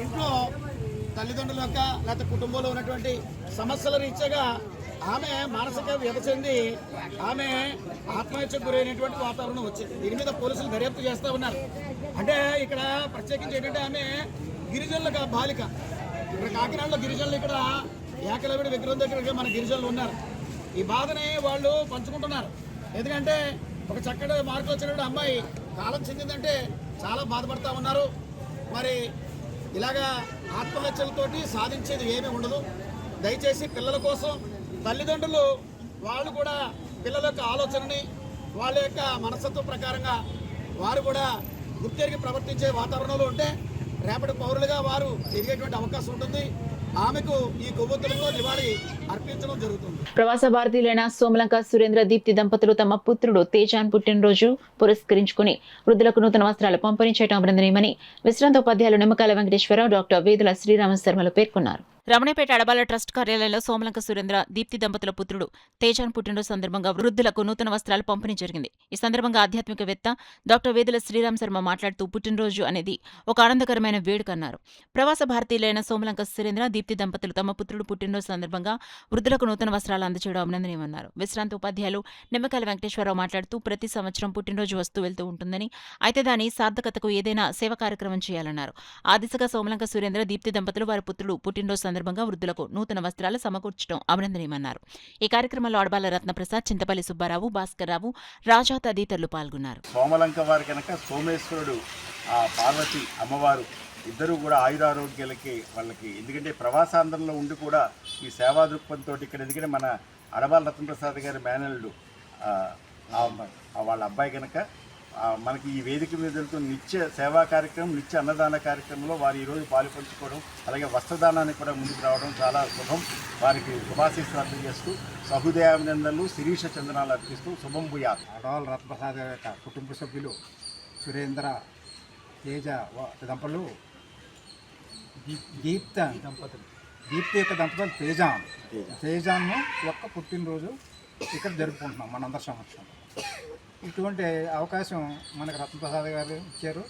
ఇంట్లో తల్లిదండ్రుల యొక్క లేకపోతే కుటుంబంలో ఉన్నటువంటి సమస్యల రీత్యాగా ఆమె మానసిక వ్యధ చెంది ఆమె ఆత్మహత్యకు గురైనటువంటి వాతావరణం వచ్చింది. దీని మీద పోలీసులు దర్యాప్తు చేస్తూ ఉన్నారు. అంటే ఇక్కడ ప్రత్యేకించి ఏంటంటే ఆమె గిరిజనుల బాలిక. ఇక్కడ కాకినాడలో గిరిజనులు ఇక్కడ ఏకలవిడి విగ్రహం దగ్గర మన గిరిజనులు ఉన్నారు. ఈ బాధని వాళ్ళు పంచుకుంటున్నారు. ఎందుకంటే ఒక చక్కటి మార్కులు వచ్చినటువంటి అమ్మాయి కాలం చెందిందంటే చాలా బాధపడతా ఉన్నారు. మరి ఇలాగా ఆత్మహత్యలతోటి సాధించేది ఏమీ ఉండదు. దయచేసి పిల్లల కోసం తల్లిదండ్రులు వాళ్ళు కూడా పిల్లల యొక్క ఆలోచనని వాళ్ళ యొక్క మనస్తత్వం ప్రకారంగా వారు కూడా గుర్తెరిగి ప్రవర్తించే వాతావరణంలో ఉంటే రేపటి పౌరులుగా వారు ఎదిగేటువంటి అవకాశం ఉంటుంది. ఆమెకు ఈ కొవ్వొత్తులతో నివాళి అర్పించడం జరుగుతుంది. ప్రవాస భారతీయులైన సోమలంక సురేంద్ర దీప్తి దంపతులు తమ పుత్రుడు తేజాన్ పుట్టినరోజు పురస్కరించుకుని వృద్ధులకు నూతన వస్త్రాలు పంపిణీ చేయడం అభినందనీయమని విశ్రాంత ఉపాధ్యాయులు నిమ్మకాయల వెంకటేశ్వరరావు, డాక్టర్ వేదుల శ్రీరామ శర్మలు పేర్కొన్నారు. రమణపేట అడబాల ట్రస్ట్ కార్యాలయంలో సోమలంక సురేంద్ర దీప్తి దంపతుల పుత్రుడు తేజాన్ పుట్టినరోజు సందర్భంగా వృద్ధులకు నూతన వస్త్రాలు పంపిణీ జరిగింది. ఈ సందర్భంగా ఆధ్యాత్మికవేత్త డాక్టర్ వేదుల శ్రీరామ శర్మ మాట్లాడుతూ పుట్టినరోజు అనేది ఒక ఆనందకరమైన వేడుక అన్నారు. ప్రవాస భారతీయులైన సోమలంక సురేంద్ర దీప్తి దంపతులు తమ పుత్రుడు పుట్టినరోజు సందర్భంగా వృద్ధులకు నూతన వస్త్రాలు అందజేయడం అభినందనీయమన్నారు. విశ్రాంత ఉపాధ్యాయులు నిమ్మకాయల వెంకటేశ్వరరావు మాట్లాడుతూ ప్రతి సంవత్సరం పుట్టినరోజు వస్తూ వెళ్తూ ఉంటుందని, అయితే దాని సార్థకతకు ఏదైనా సేవా కార్యక్రమం చేయాలన్నారు. ఆ దిశగా సోమలంక సురేంద్ర దీప్తి దంపతులు వారి పుత్రుడు పుట్టినరోజు సందర్భంగా వృద్ధులకు నూతన వస్త్రాలు సమకూర్చడం అభినందనీయమన్నారు. ఈ కార్యక్రమంలో అడబాల రత్నప్రసాద్, చింతపల్లి సుబ్బారావు, భాస్కర్రావు, రాజా తదితరులు పాల్గొన్నారు. సోమలంక వారి కనుక సోమేశ్వరుడు, ఆ పార్వతి అమ్మవారు ఇద్దరు కూడా ఆయురారోగ్యాలకి వాళ్ళకి, ఎందుకంటే ప్రవాసాంధ్రంలో ఉండి కూడా ఈ సేవా దృక్పథంతో ఇక్కడ, ఎందుకంటే మన అడబాల రత్నప్రసాద్ గారి మేనల్లుడు వాళ్ళ అబ్బాయి కనుక మనకి ఈ వేదిక మీద వెళ్తూ నిత్య సేవా కార్యక్రమం, నిత్య అన్నదాన కార్యక్రమంలో వారు ఈరోజు పాలు పంచుకోవడం, అలాగే వస్త్రదానానికి కూడా ముందుకు రావడం చాలా శుభం. వారికి శుభాశీస్సులు అర్థం చేస్తూ సహృదయాభినందనలు, శిరీష చందనాలు అర్పిస్తూ శుభం భూయాత్. అడవాల రత్నప్రసాద్ యొక్క కుటుంబ సభ్యులు సురేంద్ర, తేజ దంపతులు, దీప్తి యొక్క దంపతులు తేజాన్ను యొక్క పుట్టినరోజు ఇక్కడ జరుపుకుంటున్నాం మనందరి సంవత్సరం. ఇటువంటి అవకాశం మనకు రత్నప్రసాద్ గారు ఇచ్చారు.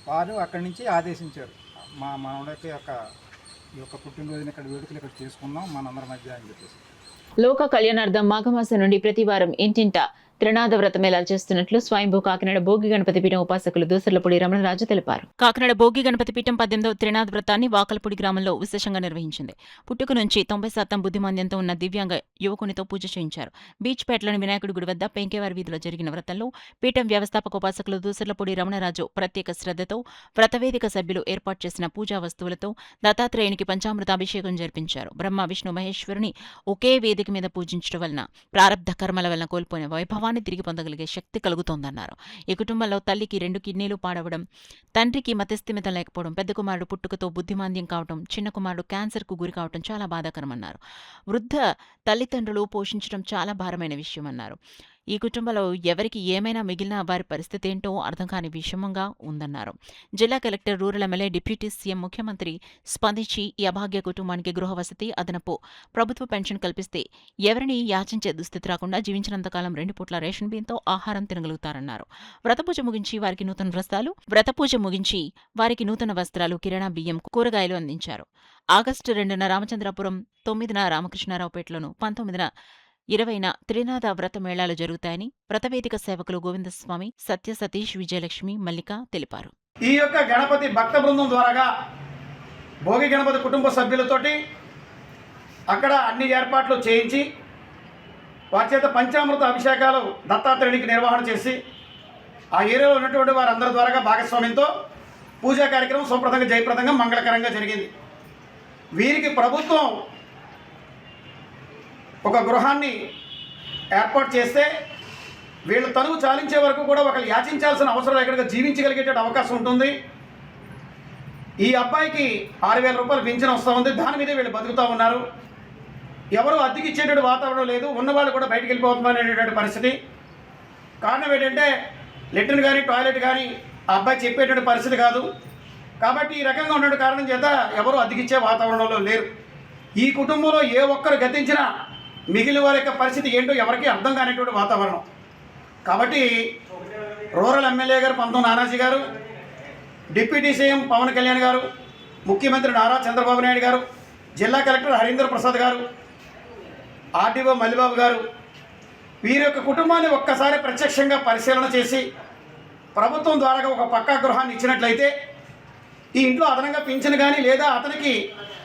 వారు అక్కడి నుంచి ఆదేశించారు, మా మనవడికి ఈ యొక్క పుట్టినరోజుని ఇక్కడ వేడుకలు ఇక్కడ చేసుకుందాం మనందరి మధ్య అని చెప్పేసి. లోక కళ్యాణార్థం మాఘమాసం నుండి ప్రతి వారం ఇంటింట త్రినాద వ్రతమేళాలు చేస్తున్నట్లు స్వయంభూ కాకినాడ భోగి గణపతి పీఠం ఉపాసకులు దూసర్లపూడి రమణరాజు తెలిపారు. కాకినాడ భోగి గణపతి పీఠం 18వ త్రినాద వ్రతాన్ని వాకలపూడి గ్రామంలో విశేషంగా నిర్వహించింది. పుట్టుక నుంచి 90% బుద్ధిమాంద్యంతో ఉన్న దివ్యాంగ యువకునితో పూజ చేయించారు. బీచ్పేటలోని వినాయకుడి గుడి వద్ద పెంకేవారి వీధిలో జరిగిన వ్రతంలో పీఠం వ్యవస్థాపక ఉపాసకులు దూసర్లపూడి రమణరాజు ప్రత్యేక శ్రద్ధతో వ్రతవేదిక సభ్యులు ఏర్పాటు చేసిన పూజా వస్తువులతో దత్తాత్రేయునికి పంచామృత అభిషేకం జరిపించారు. బ్రహ్మ, విష్ణు, మహేశ్వరుని ఒకే వేదిక మీద పూజించడం వలన ప్రారబ్ధ కర్మల వలన కోల్పోయిన వైభవాన్ని తిరిగి పొందగలిగే శక్తి కలుగుతోందన్నారు. ఈ కుటుంబంలో తల్లికి 2 కిడ్నీలు పాడవడం, తండ్రికి మతిస్థిమితం లేకపోవడం, పెద్ద కుమారుడు పుట్టుకతో బుద్ధిమాంద్యం కావడం, చిన్న కుమారుడు క్యాన్సర్కు గురి కావడం చాలా బాధాకరమన్నారు. వృద్ధ తల్లిదండ్రులు పోషించడం చాలా భారమైన విషయమన్నారు. ఈ కుటుంబంలో ఎవరికి ఏమైనా మిగిలిన వారి పరిస్థితి ఏంటో అర్థం కాని విషమంగా ఉందన్నారు. జిల్లా collector, rural MLA, deputy CM, ముఖ్యమంత్రి స్పందించి ఈ అభాగ్య కుటుంబానికి గృహ వసతి, అదనపు ప్రభుత్వ పెన్షన్ కల్పిస్తే ఎవరిని యాచించే దుస్థితి రాకుండా జీవించినంతకాలం 2 పూట్ల రేషన్ బియ్యంతో ఆహారం తినగలుగుతారన్నారు. వ్రతపూజ ముగించి వారికి నూతన వస్త్రాలు, కిరాణా బియ్యం, కూరగాయలు అందించారు. ఆగస్టు 2న రామచంద్రాపురం, 9న రామకృష్ణారావుపేటలోను, 19న 20న త్రినాద వ్రత మేళాలు జరుగుతాయని వ్రతవేదిక సేవకులు గోవిందస్వామి, సత్య, సతీష్, విజయలక్ష్మి, మల్లిక తెలిపారు. ఈ యొక్క గణపతి భక్త బృందం ద్వారాగా భోగి గణపతి కుటుంబ సభ్యులతోటి అక్కడ అన్ని ఏర్పాట్లు చేయించి వారి చేత పంచామృత అభిషేకాలు దత్తాత్రేయునికి నిర్వహణ చేసి ఆ ఏరియాలో ఉన్నటువంటి వారందరి ద్వారాగా భాగస్వామ్యంతో పూజా కార్యక్రమం సుప్రదంగా, జయప్రదంగా, మంగళకరంగా జరిగింది. వీరికి ప్రభుత్వం ఒక గృహాన్ని ఏర్పాటు చేస్తే వీళ్ళు తనువు చాలించే వరకు కూడా ఒకళ్ళు యాచించాల్సిన అవసరం లేకుండా జీవించగలిగేట అవకాశం ఉంటుంది. ఈ అబ్బాయికి 6,000 రూపాయలు పింఛన్ వస్తూ ఉంది. దాని మీదే వీళ్ళు బతుకుతూ ఉన్నారు. ఎవరు అద్దెకి ఇచ్చేటువంటి వాతావరణం లేదు. ఉన్నవాళ్ళు కూడా బయటికి వెళ్ళిపోతున్నారనేటువంటి పరిస్థితి. కారణం ఏంటంటే లెట్రిన్ కానీ టాయిలెట్ కానీ ఆ అబ్బాయి చెప్పేటువంటి పరిస్థితి కాదు. కాబట్టి ఈ రకంగా ఉన్నటువంటి కారణం చేత ఎవరు అద్దెకిచ్చే వాతావరణంలో లేరు. ఈ కుటుంబంలో ఏ ఒక్కరు గతించినా మిగిలిన వారి యొక్క పరిస్థితి ఏంటో ఎవరికీ అర్థం కానిటువంటి వాతావరణం. కాబట్టి రూరల్ ఎమ్మెల్యే గారు పంతం నానాజీ గారు, డిప్యూటీ సీఎం పవన్ కళ్యాణ్ గారు, ముఖ్యమంత్రి నారా చంద్రబాబు నాయుడు గారు, జిల్లా కలెక్టర్ హరీంద్ర ప్రసాద్ గారు, ఆర్డీఓ మల్లిబాబు గారు వీరి యొక్క కుటుంబాన్ని ఒక్కసారి ప్రత్యక్షంగా పరిశీలన చేసి ప్రభుత్వం ద్వారా ఒక పక్కా గృహాన్ని ఇచ్చినట్లయితే ఈ ఇంట్లో అదనంగా పింఛను కానీ లేదా అతనికి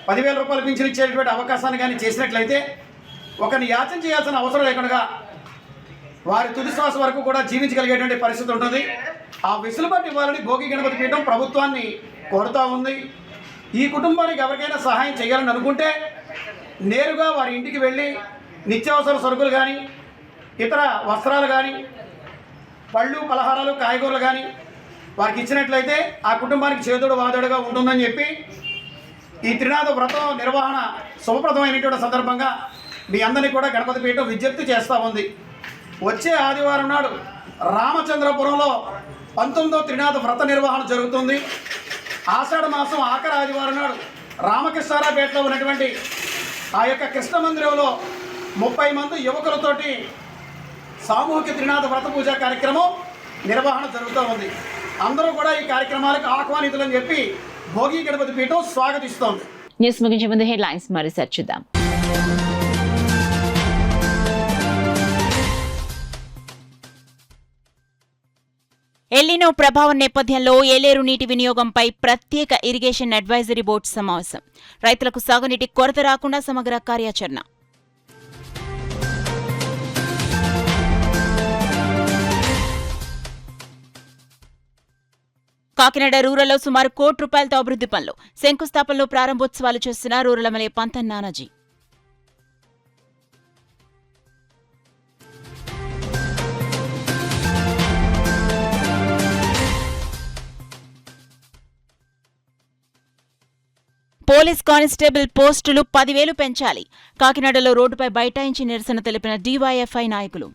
10,000 రూపాయలు పింఛను ఇచ్చేటువంటి అవకాశాన్ని కానీ చేసినట్లయితే ఒకరిని యాచన చేయాల్సిన అవసరం లేకుండా వారి తుది శ్వాస వరకు కూడా జీవించగలిగేటువంటి పరిస్థితి ఉంటుంది. ఆ వెసులుబాటు ఇవ్వాలని భోగి గణపతి పీఠం ప్రభుత్వాన్ని కోరుతూ ఉంది. ఈ కుటుంబానికి ఎవరికైనా సహాయం చేయాలని అనుకుంటే నేరుగా వారి ఇంటికి వెళ్ళి నిత్యావసర సరుకులు కానీ ఇతర వస్త్రాలు కానీ పళ్ళు పలహారాలు కాయగూరలు కానీ వారికి ఇచ్చినట్లయితే ఆ కుటుంబానికి చేదోడు వాదోడుగా ఉంటుందని చెప్పి ఈ త్రినాథ వ్రతం నిర్వహణ శుభప్రదమైనటువంటి సందర్భంగా మీ అందరినీ కూడా గణపతి పీఠం విజ్ఞప్తి చేస్తూ ఉంది. వచ్చే ఆదివారం నాడు రామచంద్రపురంలో 19వ త్రినాథ వ్రత నిర్వహణ జరుగుతుంది. ఆషాఢ మాసం ఆఖరి ఆదివారం నాడు రామకృష్ణారాపేటలో ఉన్నటువంటి ఆ యొక్క కృష్ణ మందిరంలో 30 మంది యువకులతోటి సామూహిక త్రినాథ వ్రత పూజా కార్యక్రమం నిర్వహణ జరుగుతూ ఉంది. అందరూ కూడా ఈ కార్యక్రమాలకు ఆహ్వానితులని చెప్పి భోగి గణపతి పీఠం స్వాగతిస్తోంది. న్యూస్ ముగించే ముందు హెడ్లైన్స్ మరోసారి చూద్దాం. ఎల్నినో ప్రభావం నేపథ్యంలో ఏలేరు నీటి వినియోగంపై ప్రత్యేక ఇరిగేషన్ అడ్వైజరీ బోర్డు సమావేశం. రైతులకు సాగునీటి కొరత రాకుండా సమగ్ర కార్యాచరణ. కాకినాడ రూరల్లో సుమారు ₹1 కోటి అభివృద్ధి పనులు. శంకుస్థాపనలో ప్రారంభోత్సవాలు చేస్తున్న రూరల్ ఎమ్మెల్యే పంతం నానాజీ. పోలీస్ కానిస్టేబుల్ పోస్టులు 10,000 పెంచాలి. కాకినాడలో రోడ్డుపై బైఠాయించి నిరసన తెలిపిన డీవైఎఫ్ఐ నాయకులు.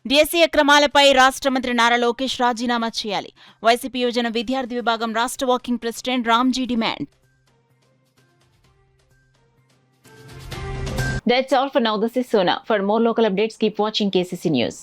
డిఎస్సీ అక్రమాలపై రాష్ట్ర మంత్రి నారా లోకేష్ రాజీనామా చేయాలి. వైసీపీ యువజన విద్యార్థి విభాగం రాష్ట్ర working president Ramji demand. That's all for now. This is Sona. For more local updates, keep watching KCC News.